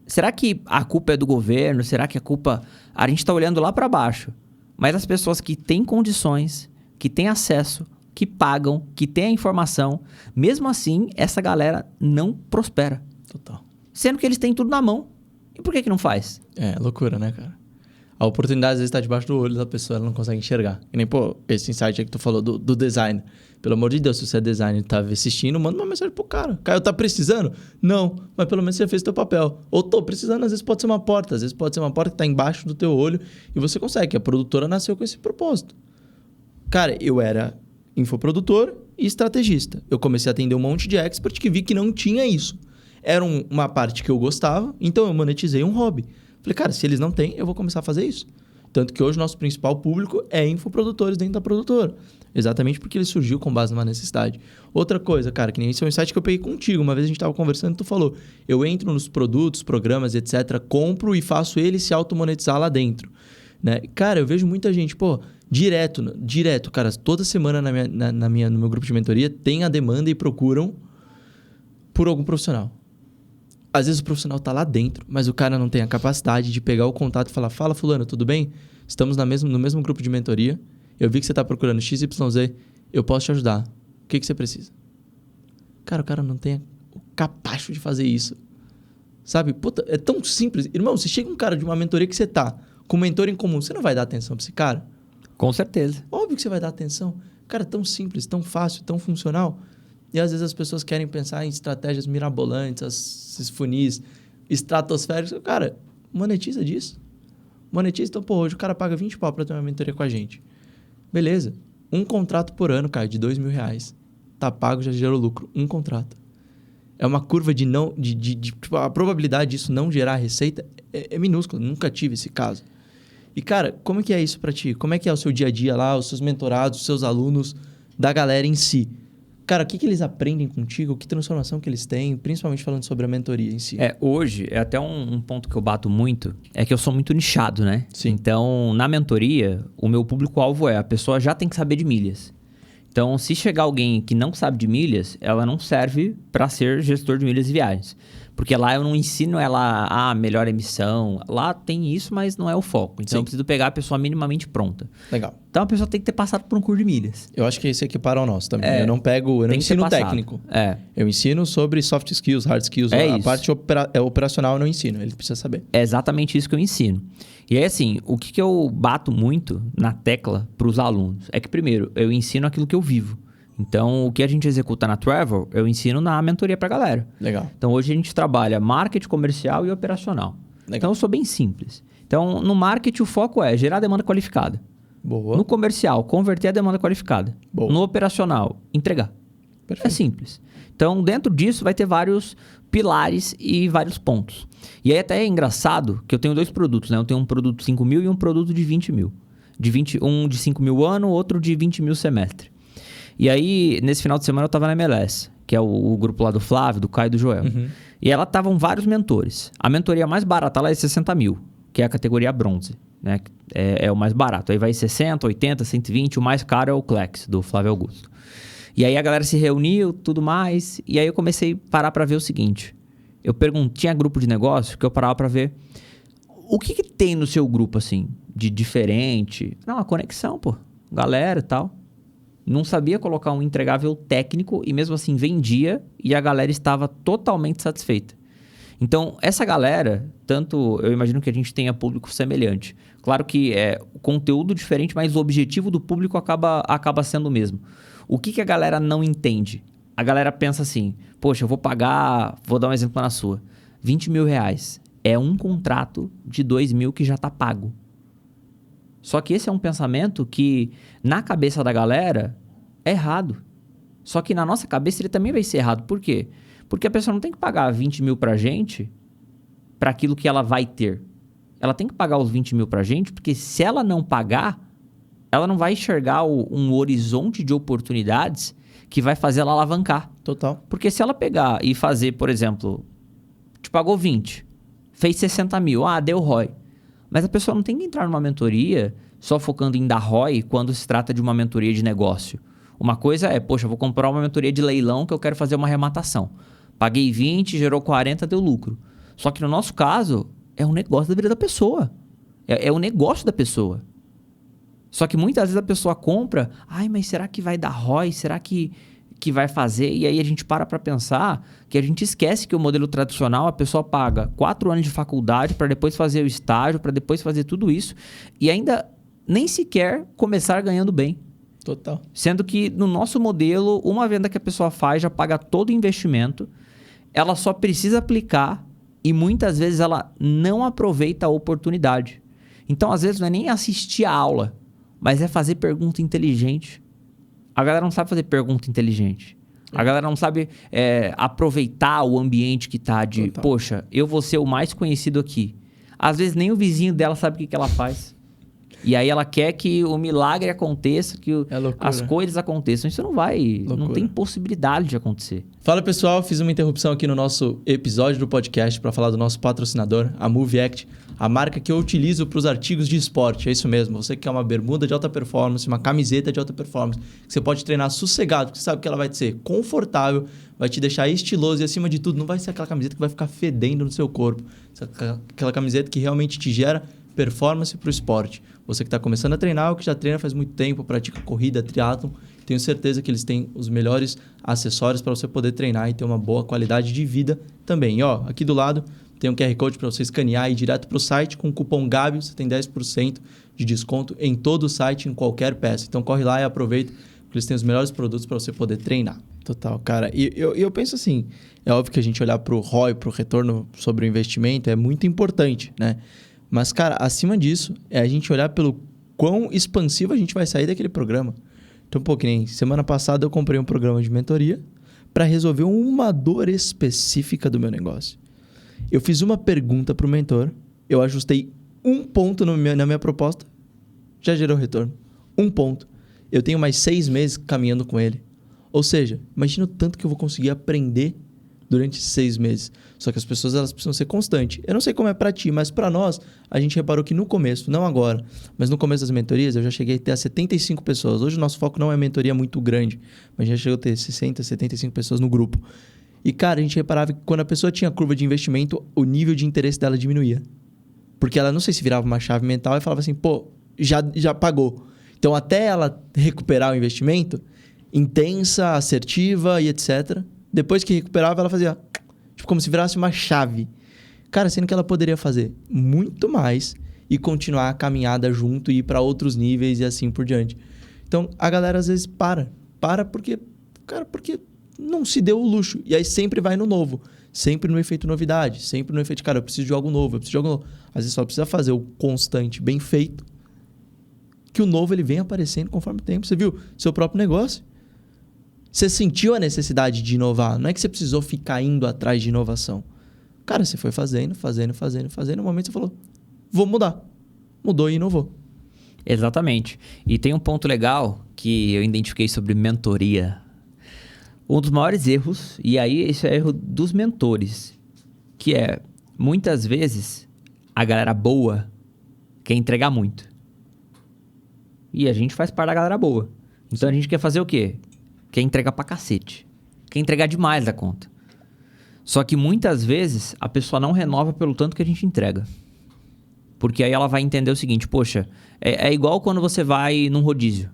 Será que a culpa é do governo? Será que a culpa... A gente está olhando lá para baixo. Mas as pessoas que têm condições, que têm acesso, que pagam, que têm a informação, mesmo assim, essa galera não prospera. Total. Sendo que eles têm tudo na mão. E por que não faz? É, loucura, né, cara? A oportunidade às vezes está debaixo do olho da pessoa, ela não consegue enxergar. E nem, pô, esse insight aí que tu falou do design. Pelo amor de Deus, se você é designer e tá assistindo, manda uma mensagem pro cara. Caio, tá precisando? Não, mas pelo menos você fez teu papel. Ou tô precisando, às vezes pode ser uma porta. Às vezes pode ser uma porta que tá embaixo do teu olho e você consegue. A produtora nasceu com esse propósito. Cara, eu era infoprodutor e estrategista. Eu comecei a atender um monte de expert que vi que não tinha isso. Era uma parte que eu gostava, então eu monetizei um hobby. Falei, cara, se eles não têm, eu vou começar a fazer isso. Tanto que hoje o nosso principal público é infoprodutores dentro da produtora. Exatamente porque ele surgiu com base numa necessidade. Outra coisa, cara, que nem esse é um insight que eu peguei contigo. Uma vez a gente estava conversando e tu falou, eu entro nos produtos, programas, etc., compro e faço ele se automonetizar lá dentro. Né? Cara, eu vejo muita gente, pô, direto, cara, toda semana no meu grupo de mentoria tem a demanda e procuram por algum profissional. Às vezes o profissional tá lá dentro, mas o cara não tem a capacidade de pegar o contato e falar, fala fulano, tudo bem? Estamos no mesmo grupo de mentoria, eu vi que você tá procurando XYZ, eu posso te ajudar. O que você precisa? Cara, o cara não tem o capacho de fazer isso. Sabe? Puta, é tão simples. Irmão, se chega um cara de uma mentoria que você tá com um mentor em comum, você não vai dar atenção pra esse cara? Com certeza. Óbvio que você vai dar atenção. Cara, tão simples, tão fácil, tão funcional. E às vezes as pessoas querem pensar em estratégias mirabolantes, esses funis estratosféricos. Cara, monetiza disso. Monetiza. Então, pô, hoje o cara paga 20 pau pra ter uma mentoria com a gente. Beleza. Um contrato por ano, cara, de R$2.000. Tá pago, já gerou lucro. Um contrato. É uma curva de não... tipo, a probabilidade disso não gerar receita é minúscula. Nunca tive esse caso. E, cara, como é que é isso pra ti? Como é que é o seu dia a dia lá, os seus mentorados, os seus alunos, da galera em si? Cara, o que eles aprendem contigo? Que transformação que eles têm? Principalmente falando sobre a mentoria em si. Hoje, é até um ponto que eu bato muito, é que eu sou muito nichado, né? Sim. Então, na mentoria, o meu público-alvo a pessoa já tem que saber de milhas. Então, se chegar alguém que não sabe de milhas, ela não serve para ser gestor de milhas e viagens. Porque lá eu não ensino ela a melhor emissão. Lá tem isso, mas não é o foco. Então eu preciso pegar a pessoa minimamente pronta. Legal. Então a pessoa tem que ter passado por um curso de milhas. Eu acho que esse equipara ao nosso também. Eu não ensino técnico. Eu ensino sobre soft skills, hard skills. A parte operacional eu não ensino, ele precisa saber. É exatamente isso que eu ensino. E aí, assim, o que eu bato muito na tecla para os alunos é que, primeiro, eu ensino aquilo que eu vivo. Então, o que a gente executa na Travel, eu ensino na mentoria para a galera. Legal. Então, hoje a gente trabalha marketing comercial e operacional. Legal. Então, eu sou bem simples. Então, no marketing, o foco é gerar demanda qualificada. Boa. No comercial, converter a demanda qualificada. Boa. No operacional, entregar. Perfeito. É simples. Então, dentro disso, vai ter vários pilares e vários pontos. E aí, até é engraçado que eu tenho 2 produtos, né? Eu tenho um produto de 5 mil e um produto de 20 mil. Um de 5 mil ano, outro de 20 mil semestre. E aí, nesse final de semana, eu estava na MLS, que é o grupo lá do Flávio, do Caio e do Joel. Uhum. E ela estavam vários mentores. A mentoria mais barata lá é 60 mil, que é a categoria bronze, né? É o mais barato. Aí vai 60, 80, 120, o mais caro é o Clex, do Flávio Augusto. E aí a galera se reuniu, tudo mais, e aí eu comecei a parar para ver o seguinte. Tinha grupo de negócio que eu parava para ver o que tem no seu grupo, assim, de diferente. Não, a conexão, pô, galera e tal. Não sabia colocar um entregável técnico e mesmo assim vendia e a galera estava totalmente satisfeita. Então, essa galera, tanto eu imagino que a gente tenha público semelhante. Claro que é conteúdo diferente, mas o objetivo do público acaba sendo o mesmo. O que a galera não entende? A galera pensa assim, poxa, eu vou pagar, vou dar um exemplo na sua, 20 mil reais. É um contrato de 2 mil que já está pago. Só que esse é um pensamento que, na cabeça da galera, é errado. Só que na nossa cabeça ele também vai ser errado. Por quê? Porque a pessoa não tem que pagar 20 mil pra gente para aquilo que ela vai ter. Ela tem que pagar os 20 mil pra gente, porque se ela não pagar, ela não vai enxergar um horizonte de oportunidades que vai fazer ela alavancar. Total. Porque se ela pegar e fazer, por exemplo, te pagou 20, fez 60 mil, deu ROI. Mas a pessoa não tem que entrar numa mentoria só focando em dar ROI quando se trata de uma mentoria de negócio. Uma coisa é, poxa, eu vou comprar uma mentoria de leilão que eu quero fazer uma arrematação. Paguei 20, gerou 40, deu lucro. Só que no nosso caso, é um negócio da vida da pessoa. É o negócio da pessoa. Só que muitas vezes a pessoa compra, mas será que vai dar ROI? Será que vai fazer? E aí a gente para pensar que a gente esquece que o modelo tradicional, a pessoa paga 4 anos de faculdade para depois fazer o estágio, para depois fazer tudo isso e ainda nem sequer começar ganhando bem. Total. Sendo que no nosso modelo, uma venda que a pessoa faz já paga todo o investimento, ela só precisa aplicar e muitas vezes ela não aproveita a oportunidade. Então, às vezes, não é nem assistir a aula, mas é fazer pergunta inteligente. A galera não sabe fazer pergunta inteligente. A galera não sabe aproveitar o ambiente que tá de... Total. Poxa, eu vou ser o mais conhecido aqui. Às vezes nem o vizinho dela sabe o que ela faz. E aí ela quer que o milagre aconteça, que as coisas aconteçam. Isso não vai... Loucura. Não tem possibilidade de acontecer. Fala, pessoal. Fiz uma interrupção aqui no nosso episódio do podcast para falar do nosso patrocinador, a MoveAct, a marca que eu utilizo para os artigos de esporte. É isso mesmo. Você que quer uma bermuda de alta performance, uma camiseta de alta performance, que você pode treinar sossegado, porque você sabe que ela vai ser confortável, vai te deixar estiloso e, acima de tudo, não vai ser aquela camiseta que vai ficar fedendo no seu corpo. Aquela camiseta que realmente te gera performance para o esporte. Você que está começando a treinar ou que já treina faz muito tempo, pratica corrida, triatlon, tenho certeza que eles têm os melhores acessórios para você poder treinar e ter uma boa qualidade de vida também. E, aqui do lado tem um QR Code para você escanear e ir direto para o site. Com o cupom GABIO você tem 10% de desconto em todo o site, em qualquer peça. Então corre lá e aproveita, porque eles têm os melhores produtos para você poder treinar. Total, cara. E eu penso assim, é óbvio que a gente olhar para o ROI, para o retorno sobre o investimento é muito importante, né? Mas, cara, acima disso, é a gente olhar pelo quão expansivo a gente vai sair daquele programa. Então, que nem semana passada eu comprei um programa de mentoria para resolver uma dor específica do meu negócio. Eu fiz uma pergunta para o mentor, eu ajustei um ponto na minha proposta, já gerou retorno. Um ponto. Eu tenho mais 6 meses caminhando com ele. Ou seja, imagina o tanto que eu vou conseguir aprender durante 6 meses. Só que as pessoas elas precisam ser constantes. Eu não sei como é para ti, mas para nós, a gente reparou que no começo, não agora, mas no começo das mentorias, eu já cheguei a ter 75 pessoas. Hoje o nosso foco não é mentoria muito grande, mas já chegou a ter 60, 75 pessoas no grupo. E, cara, a gente reparava que quando a pessoa tinha curva de investimento, o nível de interesse dela diminuía. Porque ela, não sei se virava uma chave mental e falava assim, pô, já pagou. Então, até ela recuperar o investimento, intensa, assertiva e etc. Depois que recuperava, ela fazia tipo como se virasse uma chave. Cara, sendo que ela poderia fazer muito mais e continuar a caminhada junto e ir para outros níveis e assim por diante. Então, a galera às vezes para porque não se deu o luxo. E aí sempre vai no novo. Sempre no efeito novidade. Sempre no efeito, cara, eu preciso de algo novo, Às vezes só precisa fazer o constante bem feito, que o novo ele vem aparecendo conforme o tempo. Você viu? Seu próprio negócio. Você sentiu a necessidade de inovar. Não é que você precisou ficar indo atrás de inovação. Cara, você foi fazendo. No momento você falou, vou mudar. Mudou e inovou. Exatamente. E tem um ponto legal que eu identifiquei sobre mentoria. Um dos maiores erros, e aí esse é erro dos mentores, que é, muitas vezes, a galera boa quer entregar muito. E a gente faz parte da galera boa. Então a gente quer fazer o quê? Quer entregar pra cacete. Quer entregar demais da conta. Só que muitas vezes a pessoa não renova pelo tanto que a gente entrega. Porque aí ela vai entender o seguinte, poxa, é igual quando você vai num rodízio.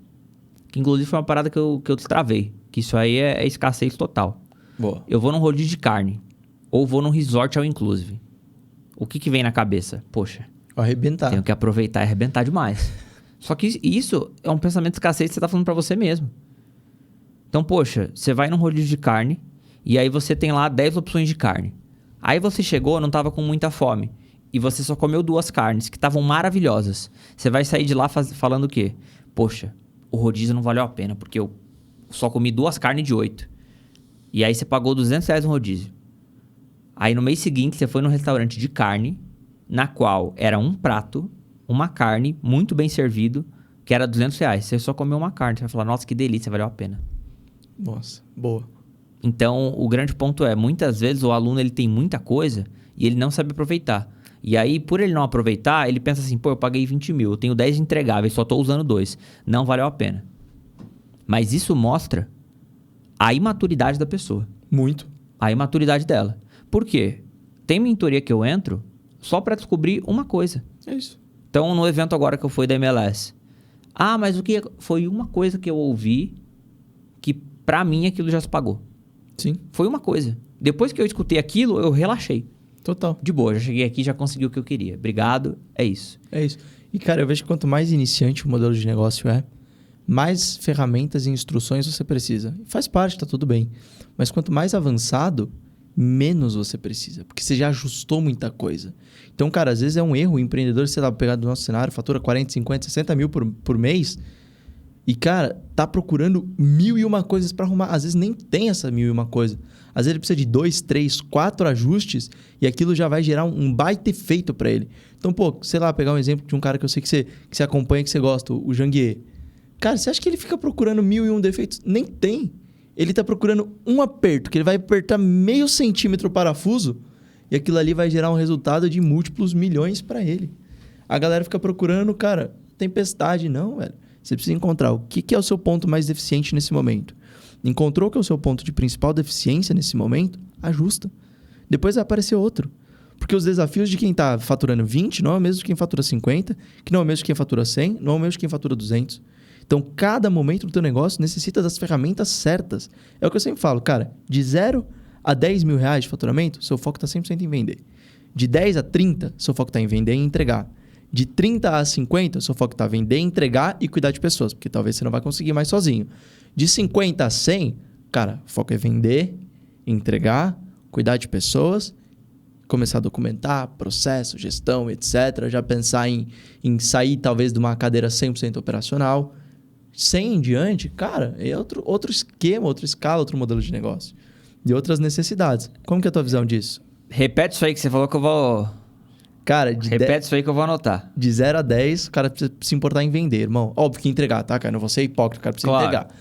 Que inclusive foi uma parada que eu destravei. Que isso aí é escassez total. Boa. Eu vou num rodízio de carne. Ou vou num resort all inclusive. O que vem na cabeça? Poxa, Arrebentar. tenho que aproveitar e arrebentar demais. Só que isso é um pensamento de escassez que você tá falando pra você mesmo. Então, poxa, você vai num rodízio de carne e aí você tem lá 10 opções de carne. Aí você chegou, não tava com muita fome. E você só comeu 2 carnes que estavam maravilhosas. Você vai sair de lá falando o quê? Poxa, o rodízio não valeu a pena porque eu só comi 2 carnes de 8. E aí você pagou R$200 no rodízio. Aí no mês seguinte você foi num restaurante de carne, na qual era um prato, uma carne, muito bem servido, que era R$200. Você só comeu uma carne. Você vai falar, nossa, que delícia, valeu a pena. Nossa, boa. Então, o grande ponto é, muitas vezes o aluno ele tem muita coisa e ele não sabe aproveitar. E aí, por ele não aproveitar, ele pensa assim, pô, eu paguei 20 mil, eu tenho 10 entregáveis, só estou usando 2. Não valeu a pena. Mas isso mostra a imaturidade da pessoa. Muito. A imaturidade dela. Por quê? Tem mentoria que eu entro só para descobrir uma coisa. É isso. Então, no evento agora que eu fui da MLS. Ah, mas o que foi uma coisa que eu ouvi que pra mim aquilo já se pagou. Sim. Foi uma coisa. Depois que eu escutei aquilo, eu relaxei. Total. De boa, já cheguei aqui, já consegui o que eu queria. Obrigado, é isso. É isso. E, cara, eu vejo que quanto mais iniciante o modelo de negócio é, mais ferramentas e instruções você precisa. Faz parte, tá tudo bem. Mas quanto mais avançado, menos você precisa. Porque você já ajustou muita coisa. Então, cara, às vezes é um erro. O empreendedor, sei lá, pegar do nosso cenário, fatura 40, 50, 60 mil por mês. E, cara, tá procurando 1001 coisas para arrumar. Às vezes nem tem essa 1001 coisa. Às vezes ele precisa de 2, 3, 4 ajustes e aquilo já vai gerar um baita efeito para ele. Então, pô, sei lá, pegar um exemplo de um cara que eu sei que você acompanha, que você gosta, o Janguier. Cara, você acha que ele fica procurando 1001 defeitos? Nem tem. Ele tá procurando um aperto, que ele vai apertar meio centímetro o parafuso e aquilo ali vai gerar um resultado de múltiplos milhões para ele. A galera fica procurando, cara, tempestade. Não, velho. Você precisa encontrar o que é o seu ponto mais deficiente nesse momento. Encontrou que é o seu ponto de principal deficiência nesse momento? Ajusta. Depois vai aparecer outro. Porque os desafios de quem está faturando 20 não é o mesmo de quem fatura 50, que não é o mesmo de quem fatura 100, não é o mesmo de quem fatura 200. Então, cada momento do teu negócio necessita das ferramentas certas. É o que eu sempre falo, cara, de 0 a 10 mil reais de faturamento, seu foco está 100% em vender. De 10 a 30, seu foco está em vender e entregar. De 30 a 50, seu foco está em vender, entregar e cuidar de pessoas, porque talvez você não vai conseguir mais sozinho. De 50 a 100, cara, o foco é vender, entregar, cuidar de pessoas, começar a documentar, processo, gestão, etc. Já pensar em sair talvez de uma cadeira 100% operacional. 100 em diante, cara, é outro esquema, outra escala, outro modelo de negócio. E outras necessidades. Como que é a tua visão disso? Repete isso aí que você falou que eu vou... Cara, repete isso aí que eu vou anotar. De 0 a 10, o cara precisa se importar em vender, irmão. Óbvio que entregar, tá, cara? Não vou ser hipócrita, o cara precisa entregar.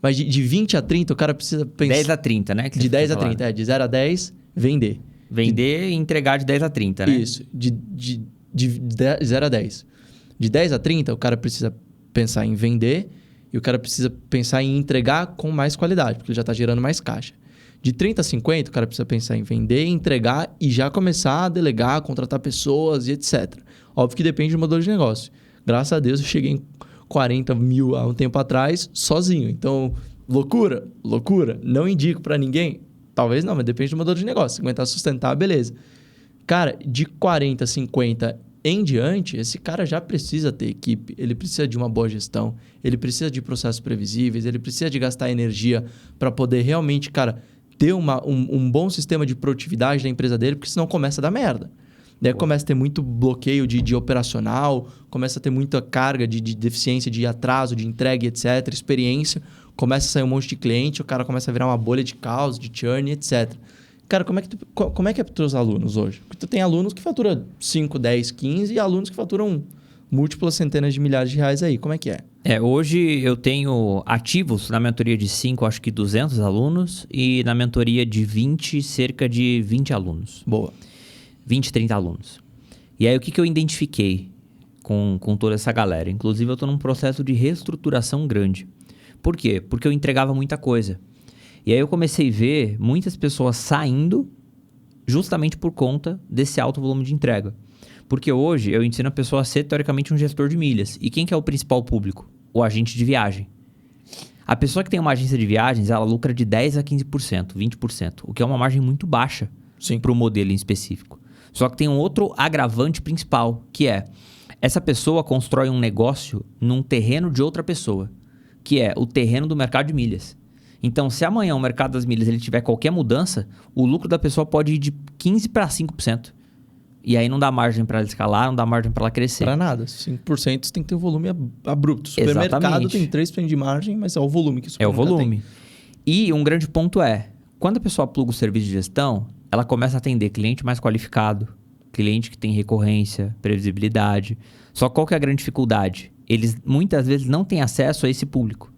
Mas de 20 a 30, o cara precisa pensar... 10 a 30, né? De 10 a 30, de 0 a 10, vender. Vender e entregar de 10 a 30, né? Isso, de 0 a 10. De 10 a 30, o cara precisa pensar em vender e o cara precisa pensar em entregar com mais qualidade, porque ele já está gerando mais caixa. De 30 a 50, o cara precisa pensar em vender, entregar e já começar a delegar, contratar pessoas e etc. Óbvio que depende do modelo de negócio. Graças a Deus eu cheguei em 40 mil há um tempo atrás sozinho. Então, loucura? Loucura. Não indico para ninguém? Talvez não, mas depende do modelo de negócio. Se aguentar sustentar, beleza. Cara, de 40, 50 em diante, esse cara já precisa ter equipe, ele precisa de uma boa gestão, ele precisa de processos previsíveis, ele precisa de gastar energia para poder realmente, cara, ter um bom sistema de produtividade da empresa dele, porque senão começa a dar merda. Daí começa a ter muito bloqueio de operacional, começa a ter muita carga de deficiência, de atraso, de entrega, etc., experiência, começa a sair um monte de cliente, o cara começa a virar uma bolha de caos, de churn, etc. Cara, como é que é para os teus alunos hoje? Porque tu tem alunos que faturam 5, 10, 15 e alunos que faturam múltiplas centenas de milhares de reais aí. Como é que é? Hoje eu tenho ativos na mentoria de 5, acho que 200 alunos e na mentoria de 20, cerca de 20 alunos. Boa. 20, 30 alunos. E aí o que eu identifiquei com toda essa galera? Inclusive eu estou num processo de reestruturação grande. Por quê? Porque eu entregava muita coisa. E aí eu comecei a ver muitas pessoas saindo justamente por conta desse alto volume de entrega. Porque hoje eu ensino a pessoa a ser, teoricamente, um gestor de milhas. E quem que é o principal público? O agente de viagem. A pessoa que tem uma agência de viagens, ela lucra de 10% a 15%, 20%, o que é uma margem muito baixa para o modelo em específico. Só que tem um outro agravante principal, que é essa pessoa constrói um negócio num terreno de outra pessoa, que é o terreno do mercado de milhas. Então, se amanhã o mercado das milhas ele tiver qualquer mudança, o lucro da pessoa pode ir de 15% para 5%. E aí não dá margem para ela escalar, não dá margem para ela crescer. Para nada. 5% você tem que ter um volume abrupto. O supermercado tem 3% de margem, mas é o volume que o supermercado tem. É o volume. E um grande ponto é, quando a pessoa pluga o serviço de gestão, ela começa a atender cliente mais qualificado, cliente que tem recorrência, previsibilidade. Só qual que é a grande dificuldade? Eles muitas vezes não têm acesso a esse público.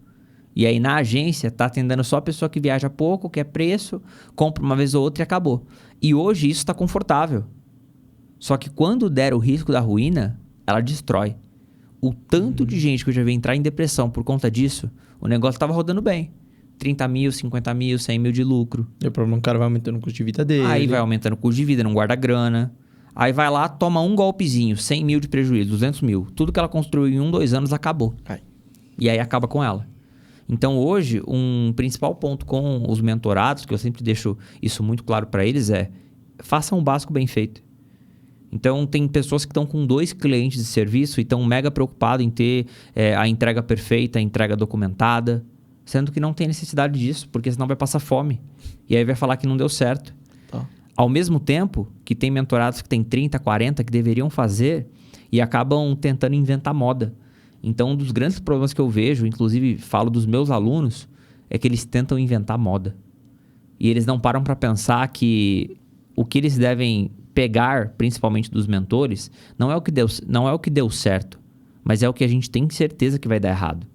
E aí na agência tá atendendo só a pessoa que viaja pouco, quer preço, compra uma vez ou outra e acabou. E hoje isso está confortável. Só que quando der o risco da ruína, ela destrói. O tanto de gente que eu já vi entrar em depressão por conta disso, o negócio estava rodando bem. 30 mil, 50 mil, 100 mil de lucro. E o problema é que o cara vai aumentando o custo de vida dele. Aí vai aumentando o custo de vida, não guarda grana. Aí vai lá, toma um golpezinho, 100 mil de prejuízo, 200 mil. Tudo que ela construiu em 1, 2 anos acabou. E aí acaba com ela. Então hoje, um principal ponto com os mentorados, que eu sempre deixo isso muito claro para eles, é façam um básico bem feito. Então tem pessoas que estão com 2 clientes de serviço e estão mega preocupados em ter a entrega perfeita, a entrega documentada, sendo que não tem necessidade disso, porque senão vai passar fome. E aí vai falar que não deu certo. Ao mesmo tempo que tem mentorados que tem 30, 40 que deveriam fazer e acabam tentando inventar moda. Então, um dos grandes problemas que eu vejo, inclusive falo dos meus alunos, é que eles tentam inventar moda. E eles não param para pensar que o que eles devem pegar, principalmente dos mentores, não é o que deu certo, mas é o que a gente tem certeza que vai dar errado.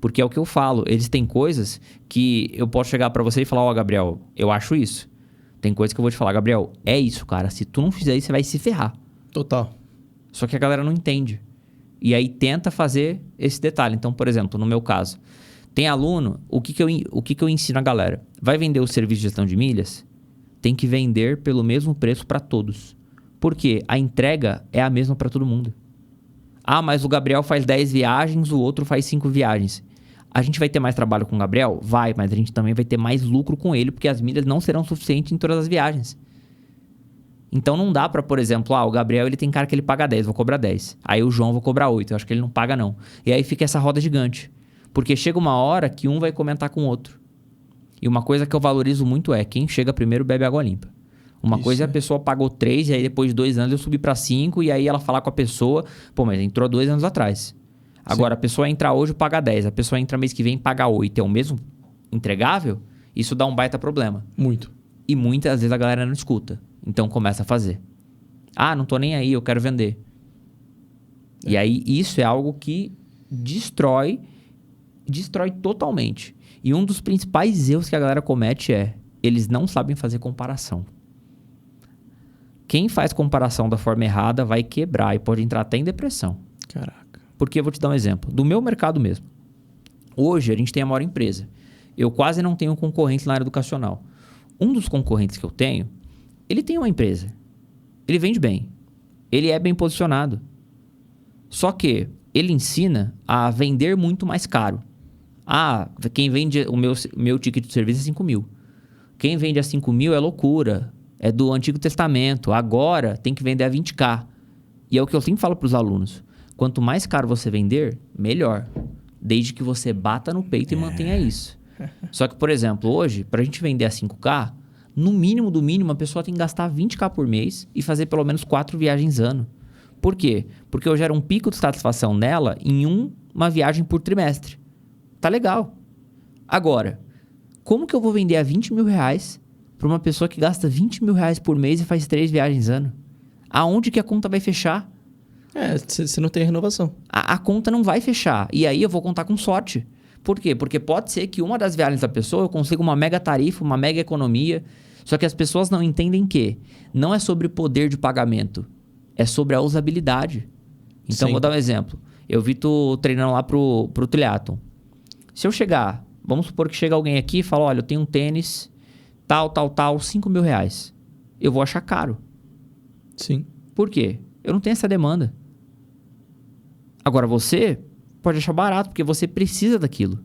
Porque é o que eu falo, eles têm coisas que eu posso chegar para você e falar, Gabriel, eu acho isso. Tem coisa que eu vou te falar, Gabriel, é isso, cara. Se tu não fizer isso, você vai se ferrar. Total. Só que a galera não entende. E aí tenta fazer esse detalhe. Então, por exemplo, no meu caso, tem aluno, o que eu ensino a galera? Vai vender o serviço de gestão de milhas? Tem que vender pelo mesmo preço para todos. Por quê? A entrega é a mesma para todo mundo. Ah, mas o Gabriel faz 10 viagens, o outro faz 5 viagens. A gente vai ter mais trabalho com o Gabriel? Vai, mas a gente também vai ter mais lucro com ele, porque as milhas não serão suficientes em todas as viagens. Então não dá pra, por exemplo, o Gabriel ele tem cara que ele paga 10, vou cobrar 10. Aí o João vou cobrar 8, eu acho que ele não paga não. E aí fica essa roda gigante. Porque chega uma hora que um vai comentar com o outro. E uma coisa que eu valorizo muito é, quem chega primeiro bebe água limpa. Uma coisa é a pessoa pagou 3 e aí depois de 2 anos eu subi pra 5 e aí ela falar com a pessoa, pô, mas entrou 2 anos atrás. Agora, a pessoa entra hoje e paga 10, a pessoa entra mês que vem e paga 8, é o mesmo entregável? Isso dá um baita problema. Muito. E muitas vezes a galera não escuta. Então começa a fazer. Ah, não tô nem aí, eu quero vender. E aí isso é algo que destrói totalmente. E um dos principais erros que a galera comete é, eles não sabem fazer comparação. Quem faz comparação da forma errada vai quebrar e pode entrar até em depressão. Caraca. Porque eu vou te dar um exemplo. Do meu mercado mesmo. Hoje a gente tem a maior empresa. Eu quase não tenho concorrente na área educacional. Um dos concorrentes que eu tenho, ele tem uma empresa. Ele vende bem. Ele é bem posicionado. Só que ele ensina a vender muito mais caro. Quem vende o meu ticket de serviço é 5 mil. Quem vende a 5 mil é loucura. É do Antigo Testamento. Agora tem que vender a 20k. E é o que eu sempre falo para os alunos. Quanto mais caro você vender, melhor. Desde que você bata no peito e mantenha isso. Só que, por exemplo, hoje, para a gente vender a 5k, no mínimo do mínimo, a pessoa tem que gastar 20k por mês e fazer pelo menos 4 viagens ano. Por quê? Porque eu gero um pico de satisfação nela em uma viagem por trimestre. Tá legal. Agora, como que eu vou vender a 20 mil reais para uma pessoa que gasta 20 mil reais por mês e faz 3 viagens ano? Aonde que a conta vai fechar? Você não tem renovação. A conta não vai fechar. E aí eu vou contar com sorte. Por quê? Porque pode ser que uma das viagens da pessoa eu consiga uma mega tarifa, uma mega economia. Só que as pessoas não entendem que não é sobre poder de pagamento. É sobre a usabilidade. Então, Sim. vou dar um exemplo. Eu vi tu treinando lá pro triatlon. Se eu chegar, vamos supor que chega alguém aqui e fala, olha, eu tenho um tênis, tal, 5 mil reais. Eu vou achar caro. Sim. Por quê? Eu não tenho essa demanda. Agora, você pode achar barato, porque você precisa daquilo.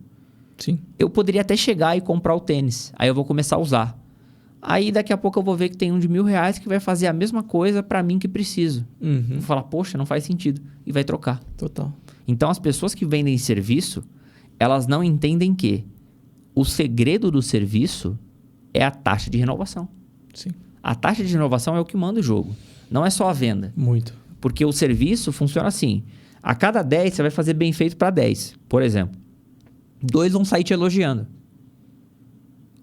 Sim. Eu poderia até chegar e comprar o tênis. Aí eu vou começar a usar. Aí daqui a pouco eu vou ver que tem um de R$1.000 que vai fazer a mesma coisa pra mim que preciso. Vou falar, poxa, não faz sentido. E vai trocar. Total. Então, as pessoas que vendem serviço, elas não entendem que o segredo do serviço é a taxa de renovação. Sim. A taxa de renovação é o que manda o jogo. Não é só a venda. Muito. Porque o serviço funciona assim. A cada 10, você vai fazer bem feito para 10. Por exemplo, 2 vão sair te elogiando.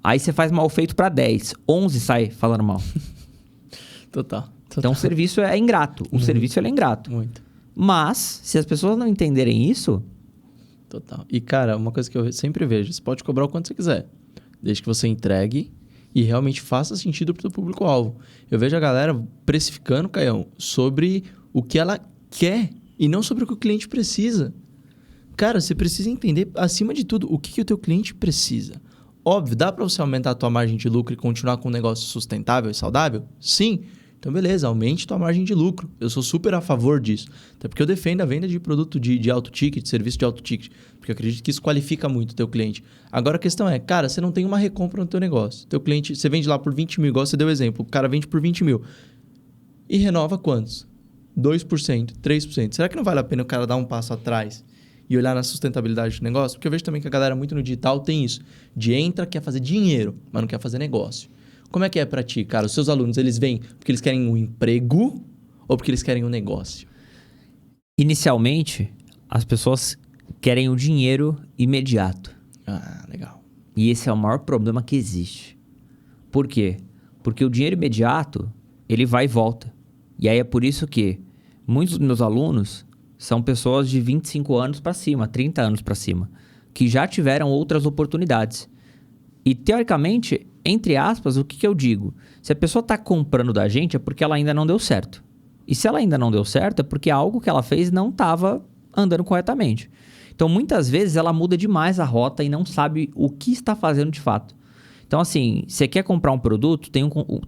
Aí você faz mal feito para 10. 11 sai falando mal. Total. Então o serviço é ingrato. O serviço ele é ingrato. Muito. Mas, se as pessoas não entenderem isso... Total. E, cara, uma coisa que eu sempre vejo, você pode cobrar o quanto você quiser. Desde que você entregue e realmente faça sentido para o público-alvo. Eu vejo a galera precificando, Caião, sobre o que ela quer e não sobre o que o cliente precisa. Cara, você precisa entender, acima de tudo, o que o teu cliente precisa. Óbvio, dá para você aumentar a tua margem de lucro e continuar com um negócio sustentável e saudável? Sim. Então, beleza, aumente tua margem de lucro. Eu sou super a favor disso. Até porque eu defendo a venda de produto de alto ticket, de serviço de alto ticket. Porque eu acredito que isso qualifica muito o teu cliente. Agora, a questão é, cara, você não tem uma recompra no teu negócio. Teu cliente, você vende lá por 20 mil, igual você deu exemplo. O cara vende por 20 mil. E renova quantos? 2%, 3%. Será que não vale a pena o cara dar um passo atrás e olhar na sustentabilidade do negócio? Porque eu vejo também que a galera muito no digital tem isso. De entra, quer fazer dinheiro, mas não quer fazer negócio. Como é que é pra ti, cara? Os seus alunos, eles vêm porque eles querem um emprego ou porque eles querem um negócio? Inicialmente, as pessoas querem o dinheiro imediato. Ah, legal. E esse é o maior problema que existe. Por quê? Porque o dinheiro imediato, ele vai e volta. E aí é por isso que muitos dos meus alunos são pessoas de 25 anos para cima, 30 anos para cima, que já tiveram outras oportunidades. E, teoricamente, entre aspas, o que eu digo? Se a pessoa está comprando da gente é porque ela ainda não deu certo. E se ela ainda não deu certo é porque algo que ela fez não estava andando corretamente. Então, muitas vezes, ela muda demais a rota e não sabe o que está fazendo de fato. Então, assim, você quer comprar um produto,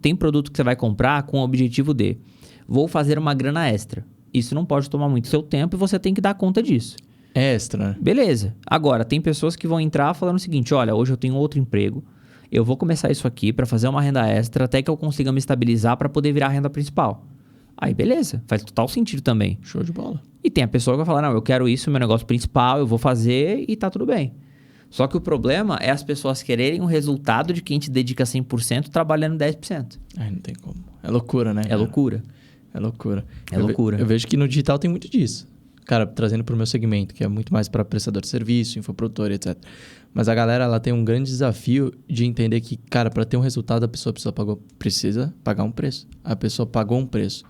tem produto que você vai comprar com o objetivo de vou fazer uma grana extra. Isso não pode tomar muito seu tempo e você tem que dar conta disso. É extra, né? Beleza. Agora, tem pessoas que vão entrar falando o seguinte, olha, hoje eu tenho outro emprego, eu vou começar isso aqui para fazer uma renda extra até que eu consiga me estabilizar para poder virar a renda principal. Aí, beleza. Faz total sentido também. Show de bola. E tem a pessoa que vai falar, não, eu quero isso, meu negócio principal, eu vou fazer e tá tudo bem. Só que o problema é as pessoas quererem o resultado de quem te dedica 100% trabalhando 10%. Ai, não tem como. É loucura, né? É loucura. É loucura. É loucura. Eu vejo que no digital tem muito disso. Cara, trazendo pro meu segmento, que é muito mais para prestador de serviço, infoprodutor, etc. Mas a galera, ela tem um grande desafio de entender que, cara, para ter um resultado, a pessoa precisa pagar um preço. A pessoa pagou um preço.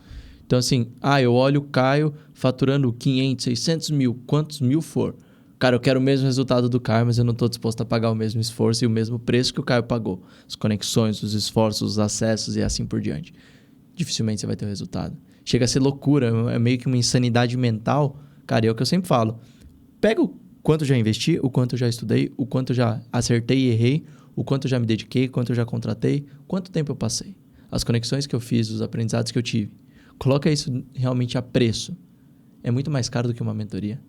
Então, assim, eu olho o Caio faturando 500, 600 mil, quantos mil for. Cara, eu quero o mesmo resultado do Caio, mas eu não estou disposto a pagar o mesmo esforço e o mesmo preço que o Caio pagou. As conexões, os esforços, os acessos e assim por diante. Dificilmente você vai ter o resultado. Chega a ser loucura, é meio que uma insanidade mental. Cara, é o que eu sempre falo. Pega o quanto eu já investi, o quanto eu já estudei, o quanto eu já acertei e errei, o quanto eu já me dediquei, quanto eu já contratei, quanto tempo eu passei, as conexões que eu fiz, os aprendizados que eu tive. Coloca isso realmente a preço. É muito mais caro do que uma mentoria.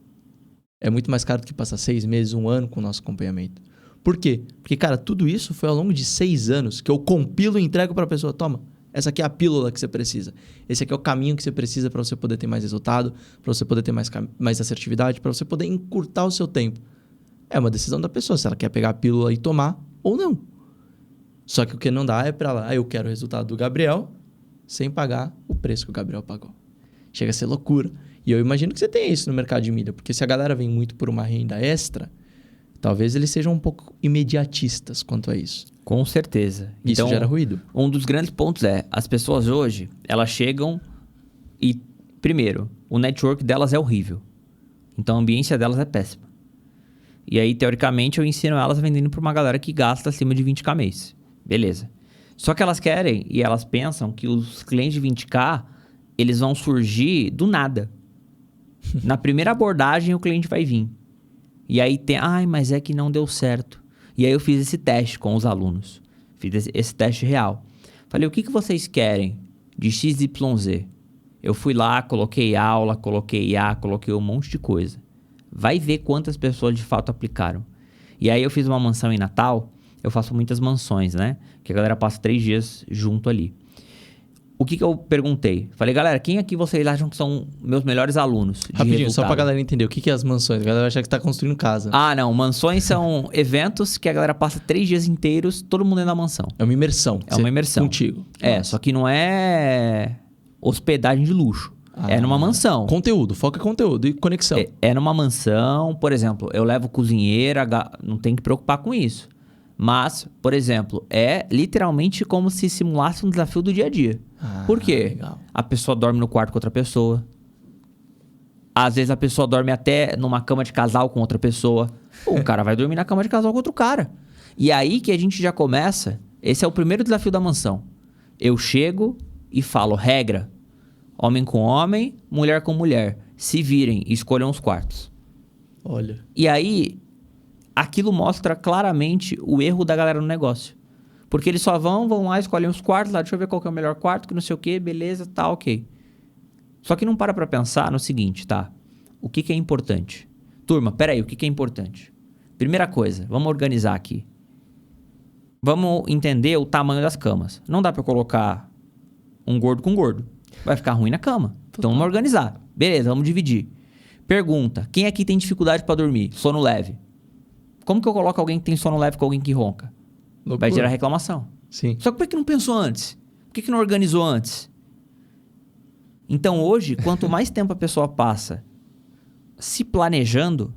É muito mais caro do que passar 6 meses, 1 ano com o nosso acompanhamento. Por quê? Porque, cara, tudo isso foi ao longo de 6 anos que eu compilo e entrego para a pessoa. Toma, essa aqui é a pílula que você precisa. Esse aqui é o caminho que você precisa para você poder ter mais resultado, para você poder ter mais assertividade, para você poder encurtar o seu tempo. É uma decisão da pessoa, se ela quer pegar a pílula e tomar ou não. Só que o que não dá é para ela, eu quero o resultado do Gabriel sem pagar o preço que o Gabriel pagou. Chega a ser loucura. E eu imagino que você tem isso no mercado de mídia, porque se a galera vem muito por uma renda extra, talvez eles sejam um pouco imediatistas quanto a isso. Com certeza. Isso Então, gera ruído. Um dos grandes pontos é, as pessoas hoje, elas chegam e, primeiro, o network delas é horrível. Então, a ambiência delas é péssima. E aí, teoricamente, eu ensino elas vendendo para uma galera que gasta acima de 20k mês. Beleza. Só que elas querem e elas pensam que os clientes de 20k, eles vão surgir do nada. Na primeira abordagem, o cliente vai vir. E aí tem, mas é que não deu certo. E aí eu fiz esse teste com os alunos. Fiz esse teste real. Falei, o que vocês querem de XYZ? Eu fui lá, coloquei aula, coloquei IA, coloquei um monte de coisa. Vai ver quantas pessoas de fato aplicaram. E aí eu fiz uma mansão em Natal. Eu faço muitas mansões, né? Que a galera passa 3 dias junto ali. O que eu perguntei? Falei, galera, quem aqui vocês acham que são meus melhores alunos de Rapidinho, resultado? só pra galera entender, o que é as mansões? A galera acha que tá construindo casa. Não. Mansões são eventos que a galera passa 3 dias inteiros, todo mundo dentro da mansão. É uma imersão. É uma imersão. Contigo. Só que não é hospedagem de luxo. É numa mansão. Conteúdo, foca em conteúdo e conexão. É numa mansão, por exemplo, eu levo cozinheira, não tem que preocupar com isso. Mas, por exemplo, é literalmente como se simulasse um desafio do dia a dia. Por quê? Legal. A pessoa dorme no quarto com outra pessoa. Às vezes a pessoa dorme até numa cama de casal com outra pessoa. O cara vai dormir na cama de casal com outro cara. E aí que a gente já começa. Esse é o primeiro desafio da mansão. Eu chego e falo, regra. Homem com homem, mulher com mulher. Se virem e escolham os quartos. Olha. E aí, aquilo mostra claramente o erro da galera no negócio. Porque eles só vão lá, escolhem os quartos lá, deixa eu ver qual que é o melhor quarto, que não sei o que, beleza, tá, ok. Só que não para pensar no seguinte, tá? O que é importante? Turma, peraí, o que é importante? Primeira coisa, vamos organizar aqui. Vamos entender o tamanho das camas. Não dá pra colocar um gordo com gordo. Vai ficar ruim na cama. Então vamos organizar. Beleza, vamos dividir. Pergunta, quem aqui tem dificuldade pra dormir? Sono leve. Como que eu coloco alguém que tem sono leve com alguém que ronca? Loucura. Vai gerar reclamação. Sim. Só que por que não pensou antes? Por que não organizou antes? Então hoje, quanto mais tempo a pessoa passa se planejando,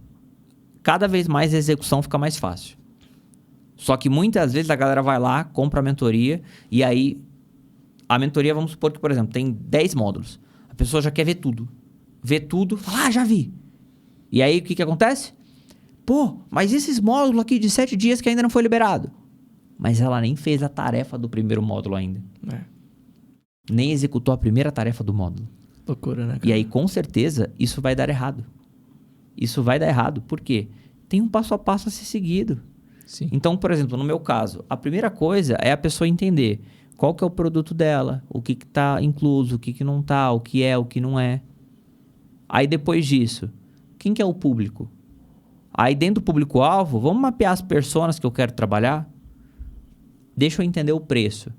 cada vez mais a execução fica mais fácil. Só que muitas vezes a galera vai lá, compra a mentoria e aí a mentoria, vamos supor que, por exemplo, tem 10 módulos. A pessoa já quer ver tudo. Vê tudo, fala, já vi. E aí o que acontece? Pô, mas esses módulos aqui de 7 dias que ainda não foi liberado. Mas ela nem fez a tarefa do primeiro módulo ainda. Nem executou a primeira tarefa do módulo. Loucura, né, cara? E aí, com certeza, isso vai dar errado. Isso vai dar errado. Por quê? Tem um passo a passo a ser seguido. Sim. Então, por exemplo, no meu caso, a primeira coisa é a pessoa entender qual que é o produto dela, o que está incluso, o que não está, o que é, o que não é. Aí, depois disso, quem que é o público? Aí, dentro do público-alvo, vamos mapear as personas que eu quero trabalhar? Deixa eu entender o preço.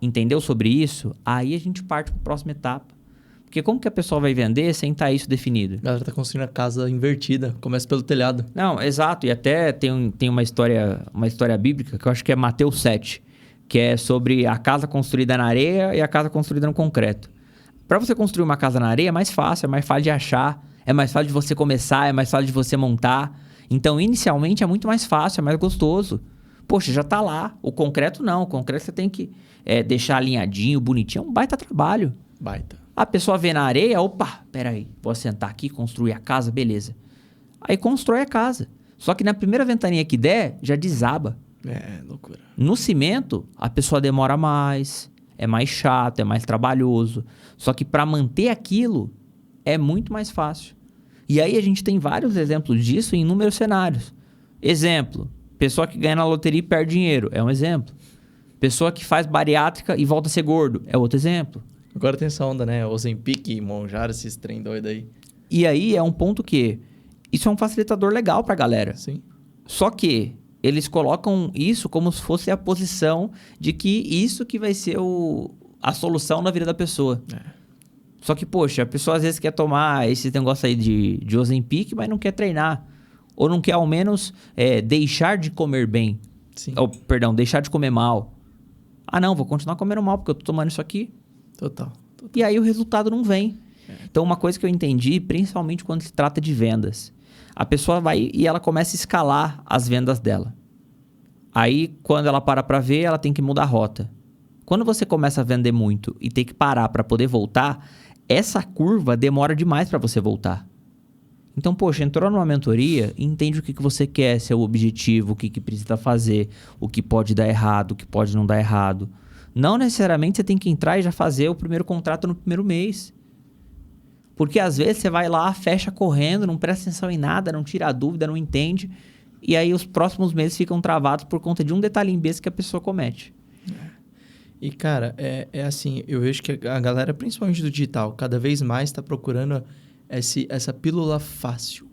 Entendeu sobre isso? Aí a gente parte para a próxima etapa. Porque como que a pessoa vai vender sem estar isso definido? A galera tá construindo a casa invertida. Começa pelo telhado. Não, exato. E até tem uma história bíblica que eu acho que é Mateus 7, que é sobre a casa construída na areia e a casa construída no concreto. Para você construir uma casa na areia é mais fácil de achar, é mais fácil de você começar, é mais fácil de você montar. Então, inicialmente é muito mais fácil, é mais gostoso. Poxa, já tá lá. O concreto não. O concreto você tem que deixar alinhadinho, bonitinho. É um baita trabalho. Baita. A pessoa vê na areia, opa, peraí, posso sentar aqui, construir a casa, beleza. Aí constrói a casa. Só que na primeira ventaninha que der, já desaba. É, loucura. No cimento, a pessoa demora mais, é mais chato, é mais trabalhoso. Só que para manter aquilo, é muito mais fácil. E aí a gente tem vários exemplos disso em inúmeros cenários. Exemplo, Pessoa que ganha na loteria e perde dinheiro, é um exemplo. Pessoa que faz bariátrica e volta a ser gordo, é outro exemplo. Agora tem essa onda, né? Ozempic, Monjaro, esses trem doido aí. E aí é um ponto que isso é um facilitador legal pra galera. Sim. Só que eles colocam isso como se fosse a posição de que isso que vai ser a solução na vida da pessoa. Só que, poxa, a pessoa às vezes quer tomar esse negócio aí de Ozempic, mas não quer treinar. Ou não quer ao menos deixar de comer bem. Sim. Ou, perdão, deixar de comer mal. Ah, não, vou continuar comendo mal porque eu tô tomando isso aqui. Total. E aí o resultado não vem. Então, uma coisa que eu entendi, principalmente quando se trata de vendas, a pessoa vai e ela começa a escalar as vendas dela. Aí, quando ela para ver, ela tem que mudar a rota. Quando você começa a vender muito e tem que parar para poder voltar, essa curva demora demais para você voltar. Então, poxa, entrou numa mentoria e entende o que você quer, seu objetivo, o que precisa fazer, o que pode dar errado, o que pode não dar errado. Não necessariamente você tem que entrar e já fazer o primeiro contrato no primeiro mês. Porque às vezes você vai lá, fecha correndo, não presta atenção em nada, não tira a dúvida, não entende. E aí os próximos meses ficam travados por conta de um detalhe besta que a pessoa comete. E, cara, é assim, eu vejo que a galera, principalmente do digital, cada vez mais está procurando essa pílula fácil,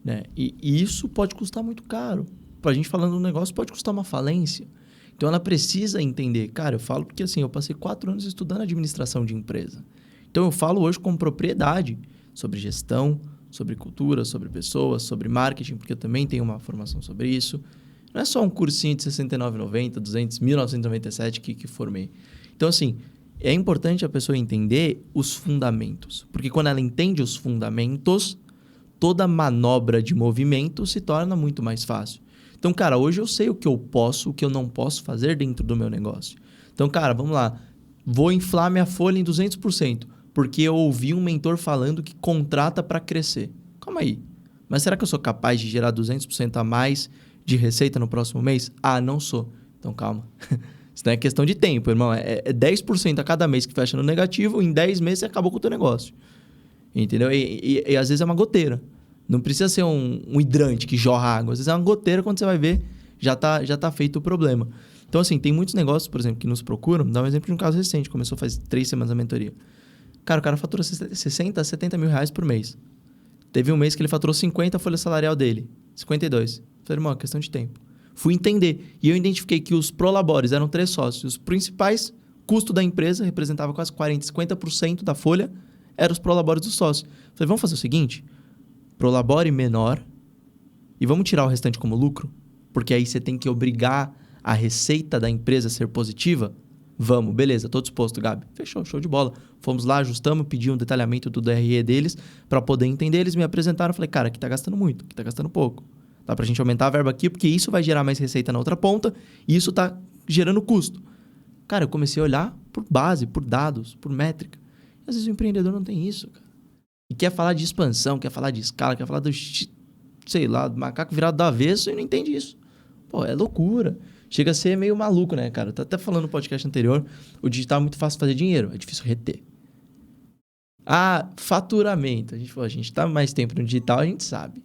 né? E isso pode custar muito caro. Pra gente falando um negócio, pode custar uma falência. Então, ela precisa entender. Cara, eu falo porque, assim, eu passei 4 anos estudando administração de empresa. Então, eu falo hoje com propriedade sobre gestão, sobre cultura, sobre pessoas, sobre marketing, porque eu também tenho uma formação sobre isso. Não é só um cursinho de R$ 69,90, 200, 1.997 que formei. Então, assim, é importante a pessoa entender os fundamentos. Porque quando ela entende os fundamentos, toda manobra de movimento se torna muito mais fácil. Então, cara, hoje eu sei o que eu posso, o que eu não posso fazer dentro do meu negócio. Então, cara, vamos lá. Vou inflar minha folha em 200%, porque eu ouvi um mentor falando que contrata para crescer. Calma aí. Mas será que eu sou capaz de gerar 200% a mais de receita no próximo mês? Ah, não sou. Então, calma. Isso não é questão de tempo, irmão. É 10% a cada mês que fecha no negativo, em 10 meses você acabou com o teu negócio. Entendeu? E às vezes é uma goteira. Não precisa ser um hidrante que jorra água. Às vezes é uma goteira, quando você vai ver, já tá feito o problema. Então, assim, tem muitos negócios, por exemplo, que nos procuram. Dá um exemplo de um caso recente. Começou faz 3 semanas a mentoria. Cara, o cara fatura 60, 70 mil reais por mês. Teve um mês que ele faturou 50 a folha salarial dele. 52. Falei, irmão, é questão de tempo. Fui entender. E eu identifiquei que os prolabores eram 3 sócios. Os principais custos da empresa, representava quase 40%, 50% da folha, eram os prolabores dos sócios. Falei, vamos fazer o seguinte... Prolabore menor e vamos tirar o restante como lucro? Porque aí você tem que obrigar a receita da empresa a ser positiva? Vamos, beleza, tô disposto, Gabi. Fechou, show de bola. Fomos lá, ajustamos, pedi um detalhamento do DRE deles para poder entender. Eles me apresentaram, falei, cara, aqui tá gastando muito, aqui tá gastando pouco. Dá pra gente aumentar a verba aqui, porque isso vai gerar mais receita na outra ponta e isso tá gerando custo. Cara, eu comecei a olhar por base, por dados, por métrica. E às vezes o empreendedor não tem isso, cara. E quer falar de expansão, quer falar de escala, quer falar do, sei lá, do macaco virado do avesso e não entende isso. Pô, é loucura. Chega a ser meio maluco, né, cara? Eu tô até falando no podcast anterior, o digital é muito fácil fazer dinheiro, é difícil reter. Ah, faturamento. A gente tá mais tempo no digital, a gente sabe.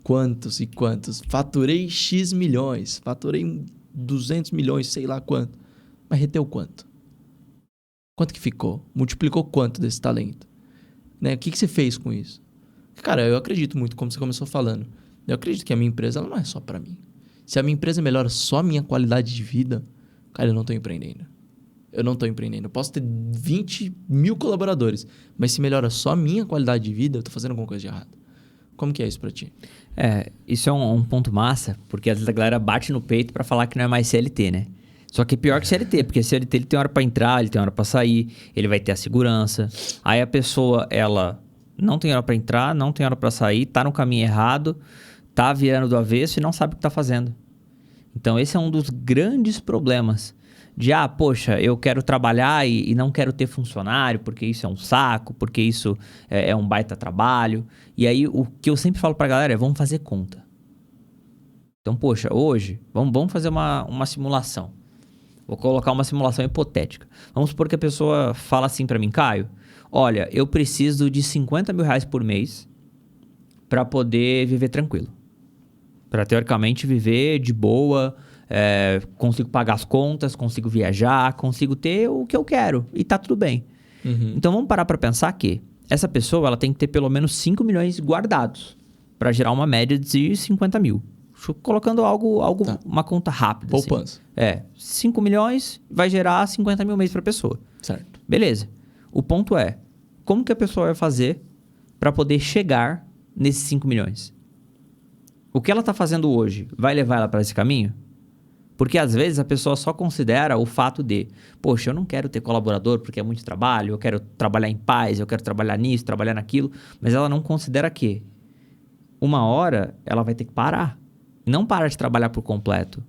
Quantos e quantos. Faturei X milhões, faturei 200 milhões, sei lá quanto. Mas reteu quanto? Quanto que ficou? Multiplicou quanto desse talento? Né? O que você fez com isso? Cara, eu acredito muito, como você começou falando. Eu acredito que a minha empresa ela não é só para mim. Se a minha empresa melhora só a minha qualidade de vida, cara, eu não tô empreendendo. Eu posso ter 20 mil colaboradores, mas se melhora só a minha qualidade de vida, eu tô fazendo alguma coisa de errado. Como que é isso pra ti? Isso é um ponto massa, porque às vezes a galera bate no peito para falar que não é mais CLT, né? Só que é pior que CLT, porque CLT ele tem hora para entrar, ele tem hora para sair, ele vai ter a segurança. Aí a pessoa, ela não tem hora para entrar, não tem hora para sair, tá no caminho errado, tá virando do avesso e não sabe o que tá fazendo. Então esse é um dos grandes problemas. De, poxa, eu quero trabalhar e não quero ter funcionário, porque isso é um saco, porque isso é um baita trabalho. E aí o que eu sempre falo pra galera é, vamos fazer conta. Então, poxa, hoje, vamos fazer uma simulação. Vou colocar uma simulação hipotética. Vamos supor que a pessoa fala assim para mim, Caio, olha, eu preciso de 50 mil reais por mês para poder viver tranquilo. Para, teoricamente, viver de boa, consigo pagar as contas, consigo viajar, consigo ter o que eu quero e tá tudo bem. Então, vamos parar para pensar que essa pessoa ela tem que ter pelo menos 5 milhões guardados para gerar uma média de 50 mil. Colocando algo Tá. uma conta rápida. Poupança. Assim. 5 milhões vai gerar 50 mil mês para a pessoa. Certo. Beleza. O ponto é, como que a pessoa vai fazer para poder chegar nesses 5 milhões? O que ela está fazendo hoje vai levar ela para esse caminho? Porque às vezes a pessoa só considera o fato de, poxa, eu não quero ter colaborador porque é muito trabalho, eu quero trabalhar em paz, eu quero trabalhar nisso, trabalhar naquilo, mas ela não considera que uma hora ela vai ter que parar. Não parar de trabalhar por completo,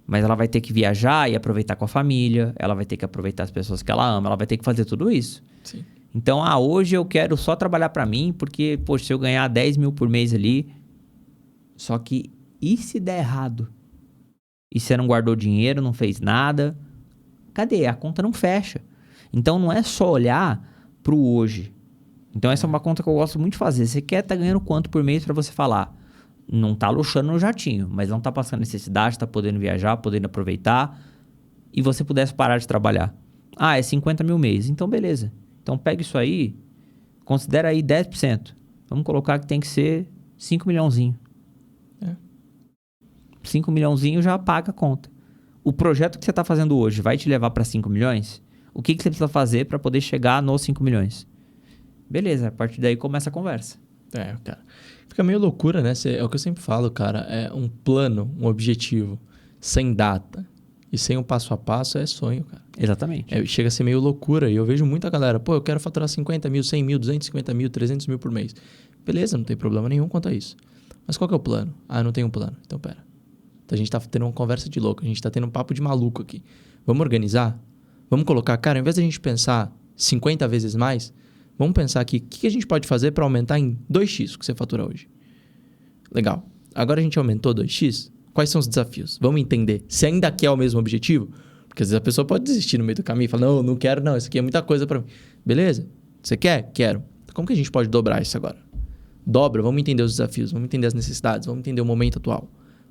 mas ela vai ter que viajar e aproveitar com a família, ela vai ter que aproveitar as pessoas que ela ama, ela vai ter que fazer tudo isso. Sim. Então, hoje eu quero só trabalhar para mim, porque, poxa, se eu ganhar 10 mil por mês ali, só que e se der errado? E você não guardou dinheiro, não fez nada? Cadê? A conta não fecha. Então, não é só olhar pro hoje. Então, essa é uma conta que eu gosto muito de fazer. Você quer estar ganhando quanto por mês para você falar? Não tá luxando no jatinho, mas não tá passando necessidade, tá podendo viajar, podendo aproveitar, e você pudesse parar de trabalhar. É 50 mil mês. Então, beleza. Então, pega isso aí, considera aí 10%. Vamos colocar que tem que ser 5 milhãozinho. 5 milhãozinho já paga a conta. O projeto que você está fazendo hoje vai te levar para 5 milhões? O que você precisa fazer para poder chegar nos 5 milhões? Beleza, a partir daí começa a conversa. Cara. Fica meio loucura, né? É o que eu sempre falo, cara. É um plano, um objetivo, sem data e sem um passo a passo é sonho, cara. Exatamente. Chega a ser meio loucura. E eu vejo muita galera, eu quero faturar 50 mil, 100 mil, 250 mil, 300 mil por mês. Beleza, não tem problema nenhum quanto a isso. Mas qual que é o plano? Eu não tenho um plano. Então, pera. Então, a gente tá tendo uma conversa de louco. A gente tá tendo um papo de maluco aqui. Vamos organizar? Vamos colocar, cara, ao invés de a gente pensar 50 vezes mais, vamos pensar aqui, o que a gente pode fazer para aumentar em 2x o que você fatura hoje? Legal. Agora a gente aumentou 2x, quais são os desafios? Vamos entender se ainda quer o mesmo objetivo? Porque às vezes a pessoa pode desistir no meio do caminho e falar, não quero não, isso aqui é muita coisa para mim. Beleza? Você quer? Quero. Como que a gente pode dobrar isso agora? Dobra, vamos entender os desafios, vamos entender as necessidades, vamos entender o momento atual.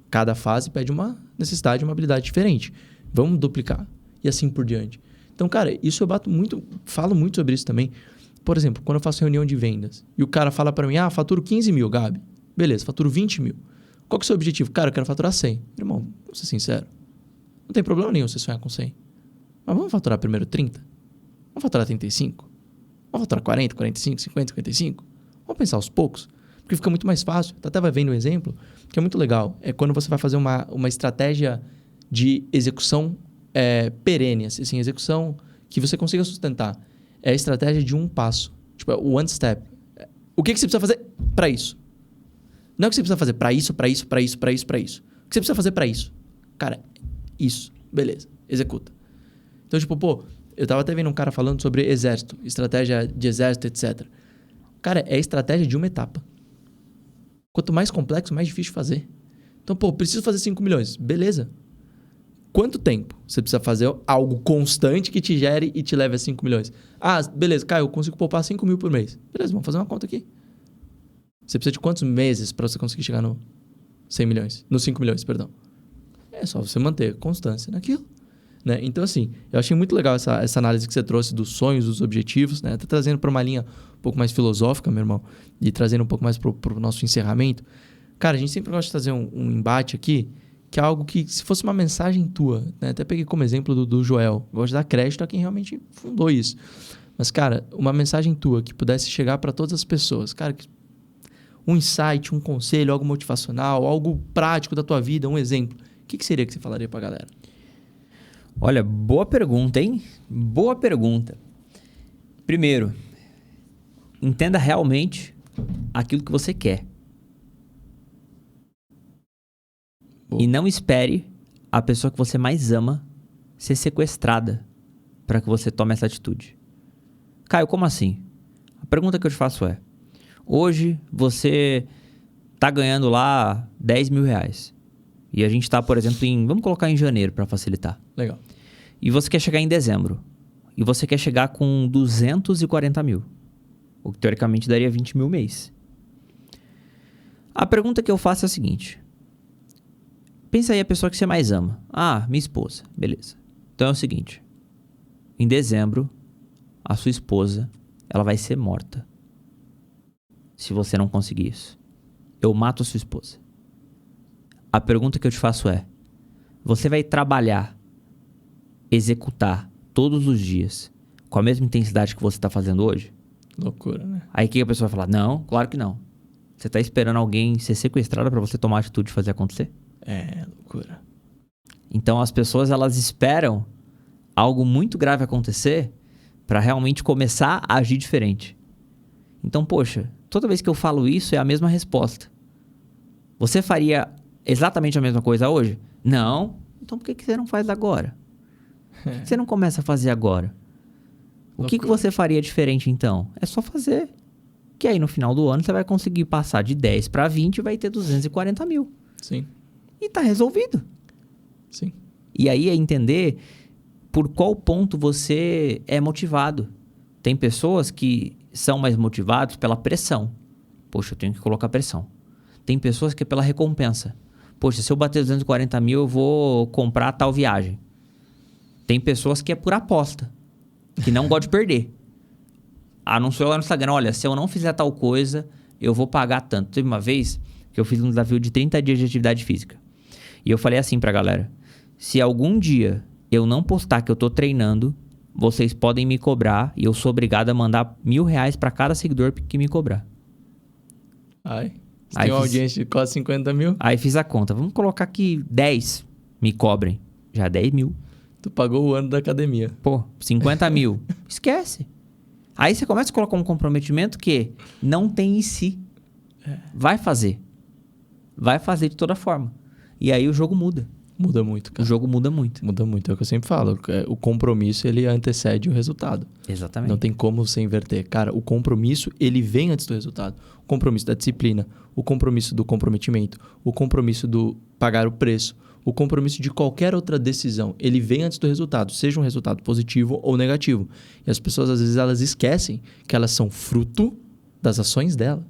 Cada fase pede uma necessidade, uma habilidade diferente. Vamos duplicar. E assim por diante. Então, cara, isso eu falo muito sobre isso também. Por exemplo, quando eu faço reunião de vendas e o cara fala para mim, faturo 15 mil, Gabi. Beleza, faturo 20 mil. Qual que é o seu objetivo? Cara, eu quero faturar 100. Irmão, vamos ser sincero. Não tem problema nenhum você sonhar com 100. Mas vamos faturar primeiro 30? Vamos faturar 35? Vamos faturar 40, 45, 50, 55? Vamos pensar aos poucos? Porque fica muito mais fácil. Até vai vendo um exemplo que é muito legal. É quando você vai fazer uma estratégia de execução perene, assim, execução que você consiga sustentar. É a estratégia de um passo. Tipo, o one step. O que você precisa fazer para isso? Não é o que você precisa fazer para isso, para isso, para isso, para isso, para isso. O que você precisa fazer para isso? Cara, isso. Beleza. Executa. Então, tipo, eu tava até vendo um cara falando sobre exército, estratégia de exército, etc. Cara, é a estratégia de uma etapa. Quanto mais complexo, mais difícil de fazer. Então, preciso fazer 5 milhões. Beleza. Quanto tempo você precisa fazer algo constante que te gere e te leve a 5 milhões? Beleza, Caio, eu consigo poupar 5 mil por mês. Beleza, vamos fazer uma conta aqui. Você precisa de quantos meses para você conseguir chegar no 100 milhões? No 5 milhões, perdão. É só você manter constância naquilo. Né? Então, assim, eu achei muito legal essa análise que você trouxe dos sonhos, dos objetivos, né? Tá trazendo para uma linha um pouco mais filosófica, meu irmão, e trazendo um pouco mais pro nosso encerramento. Cara, a gente sempre gosta de trazer um embate aqui, que é algo que, se fosse uma mensagem tua, né? Até peguei como exemplo do Joel. Gosto de dar crédito a quem realmente fundou isso. Mas, cara, uma mensagem tua que pudesse chegar para todas as pessoas. Cara, um insight, um conselho, algo motivacional, algo prático da tua vida, um exemplo. O que seria que você falaria pra galera? Olha, boa pergunta, hein? Boa pergunta. Primeiro, entenda realmente aquilo que você quer. Boa. E não espere a pessoa que você mais ama ser sequestrada para que você tome essa atitude. Caio, como assim? A pergunta que eu te faço é: hoje você tá ganhando lá 10 mil reais. E a gente tá, por exemplo, vamos colocar em janeiro para facilitar. Legal. E você quer chegar em dezembro. E você quer chegar com 240 mil. O que teoricamente daria 20 mil mês. A pergunta que eu faço é a seguinte: Pensa aí a pessoa que você mais ama. Ah, minha esposa. Beleza. Então é o seguinte. Em dezembro, a sua esposa, ela vai ser morta. Se você não conseguir isso. Eu mato a sua esposa. A pergunta que eu te faço é, você vai trabalhar, executar todos os dias com a mesma intensidade que você está fazendo hoje? Loucura, né? Aí o que a pessoa vai falar? Não, claro que não. Você está esperando alguém ser sequestrado para você tomar a atitude e fazer acontecer? É, loucura. Então as pessoas, elas esperam algo muito grave acontecer para realmente começar a agir diferente. Então, poxa, toda vez que eu falo isso é a mesma resposta. Você faria exatamente a mesma coisa hoje? Não. Então por que você não faz agora? Por que você não começa a fazer agora? O que você faria diferente então? É só fazer. Que aí no final do ano você vai conseguir passar de 10 para 20 e vai ter 240 mil. Sim. E tá resolvido. Sim. E aí é entender por qual ponto você é motivado. Tem pessoas que são mais motivadas pela pressão. Poxa, eu tenho que colocar pressão. Tem pessoas que é pela recompensa. Poxa, se eu bater 240 mil, eu vou comprar tal viagem. Tem pessoas que é por aposta. Que não gosta de perder. Anunciou lá no Instagram, olha, se eu não fizer tal coisa, eu vou pagar tanto. Teve uma vez que eu fiz um desafio de 30 dias de atividade física. E eu falei assim pra galera, se algum dia eu não postar que eu tô treinando, vocês podem me cobrar e eu sou obrigado a mandar R$1.000 pra cada seguidor que me cobrar. Ai, você tem uma audiência de quase 50 mil? Aí fiz a conta. Vamos colocar que 10 me cobrem. Já 10 mil. Tu pagou o ano da academia. Pô, 50 mil. Esquece. Aí você começa a colocar um comprometimento que não tem em si. Vai fazer. Vai fazer de toda forma. E aí o jogo muda. Muda muito, cara. O jogo muda muito. Muda muito, é o que eu sempre falo. O compromisso, ele antecede o resultado. Exatamente. Não tem como você inverter. Cara, o compromisso, ele vem antes do resultado. O compromisso da disciplina, o compromisso do comprometimento, o compromisso do pagar o preço, o compromisso de qualquer outra decisão, ele vem antes do resultado, seja um resultado positivo ou negativo. E as pessoas, às vezes, elas esquecem que elas são fruto das ações dela.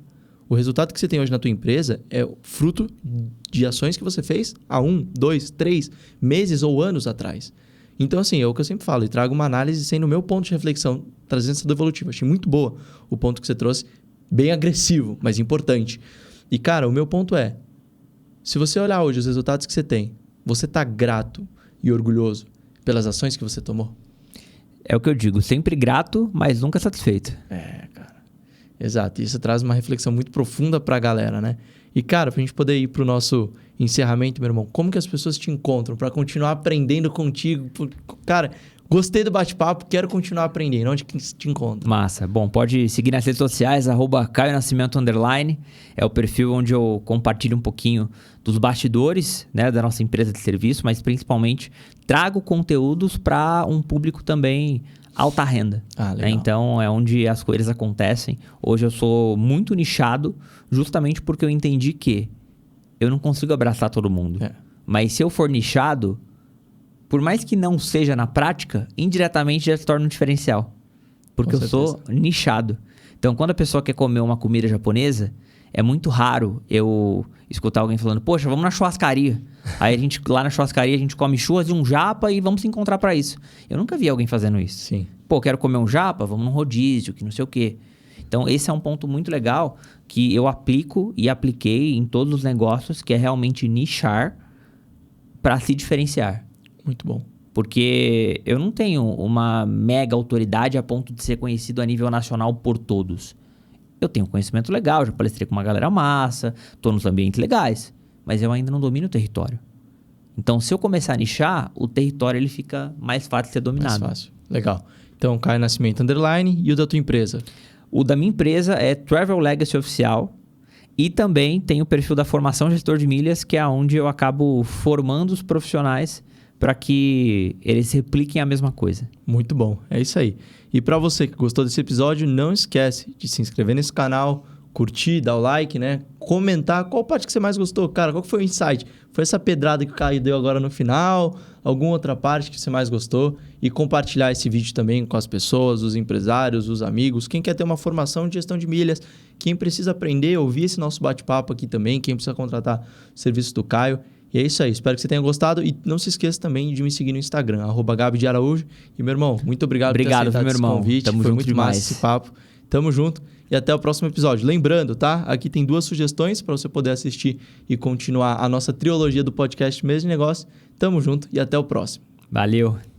O resultado que você tem hoje na tua empresa é fruto de ações que você fez há 1, 2, 3 meses ou anos atrás. Então, assim, é o que eu sempre falo e trago uma análise sendo o meu ponto de reflexão, trazendo essa do evolutivo. Achei muito boa o ponto que você trouxe, bem agressivo, mas importante. E, cara, o meu ponto é, se você olhar hoje os resultados que você tem, você está grato e orgulhoso pelas ações que você tomou? É o que eu digo, sempre grato, mas nunca satisfeito. É, cara. Exato. E isso traz uma reflexão muito profunda para a galera, né? E, cara, pra gente poder ir pro nosso encerramento, meu irmão, como que as pessoas te encontram para continuar aprendendo contigo? Cara, gostei do bate-papo, quero continuar aprendendo. Onde que te encontra? Massa. Bom, pode seguir nas redes sociais, @CaioNascimento_. É o perfil onde eu compartilho um pouquinho dos bastidores, né, da nossa empresa de serviço, mas principalmente trago conteúdos para um público também alta renda. Ah, legal. Né? Então, é onde as coisas acontecem. Hoje eu sou muito nichado, justamente porque eu entendi que eu não consigo abraçar todo mundo. É. Mas se eu for nichado, por mais que não seja na prática, indiretamente já se torna um diferencial. Porque eu sou nichado. Então, quando a pessoa quer comer uma comida japonesa, é muito raro eu escutar alguém falando, poxa, vamos na churrascaria. Aí a gente, lá na churrascaria, a gente come churras e um japa e vamos se encontrar para isso. Eu nunca vi alguém fazendo isso. Sim. Pô, quero comer um japa? Vamos num rodízio, que não sei o quê. Então, esse é um ponto muito legal que eu aplico e apliquei em todos os negócios, que é realmente nichar para se diferenciar. Muito bom. Porque eu não tenho uma mega autoridade a ponto de ser conhecido a nível nacional por todos. Eu tenho conhecimento legal, já palestrei com uma galera massa, estou nos ambientes legais, mas eu ainda não domino o território. Então, se eu começar a nichar, o território ele fica mais fácil de ser dominado. Mais fácil. Legal. Então, Caio Nascimento _ e o da tua empresa? O da minha empresa é Travel Legacy Oficial e também tem o perfil da Formação Gestor de Milhas, que é onde eu acabo formando os profissionais para que eles repliquem a mesma coisa. Muito bom, é isso aí. E para você que gostou desse episódio, não esquece de se inscrever nesse canal, curtir, dar o like, né? Comentar qual parte que você mais gostou, cara, qual que foi o insight? Foi essa pedrada que o Caio deu agora no final? Alguma outra parte que você mais gostou? E compartilhar esse vídeo também com as pessoas, os empresários, os amigos, quem quer ter uma formação de gestão de milhas, quem precisa aprender, ouvir esse nosso bate-papo aqui também, quem precisa contratar o serviço do Caio. E é isso aí, espero que você tenha gostado e não se esqueça também de me seguir no Instagram, @Gabi de Araújo. E meu irmão, muito obrigado por ter aceitado meu irmão. esse convite, Tamo foi junto muito demais. massa esse papo. Tamo junto e até o próximo episódio. Lembrando, tá? Aqui tem 2 sugestões para você poder assistir e continuar a nossa trilogia do podcast Mesa de Negócio. Tamo junto e até o próximo. Valeu!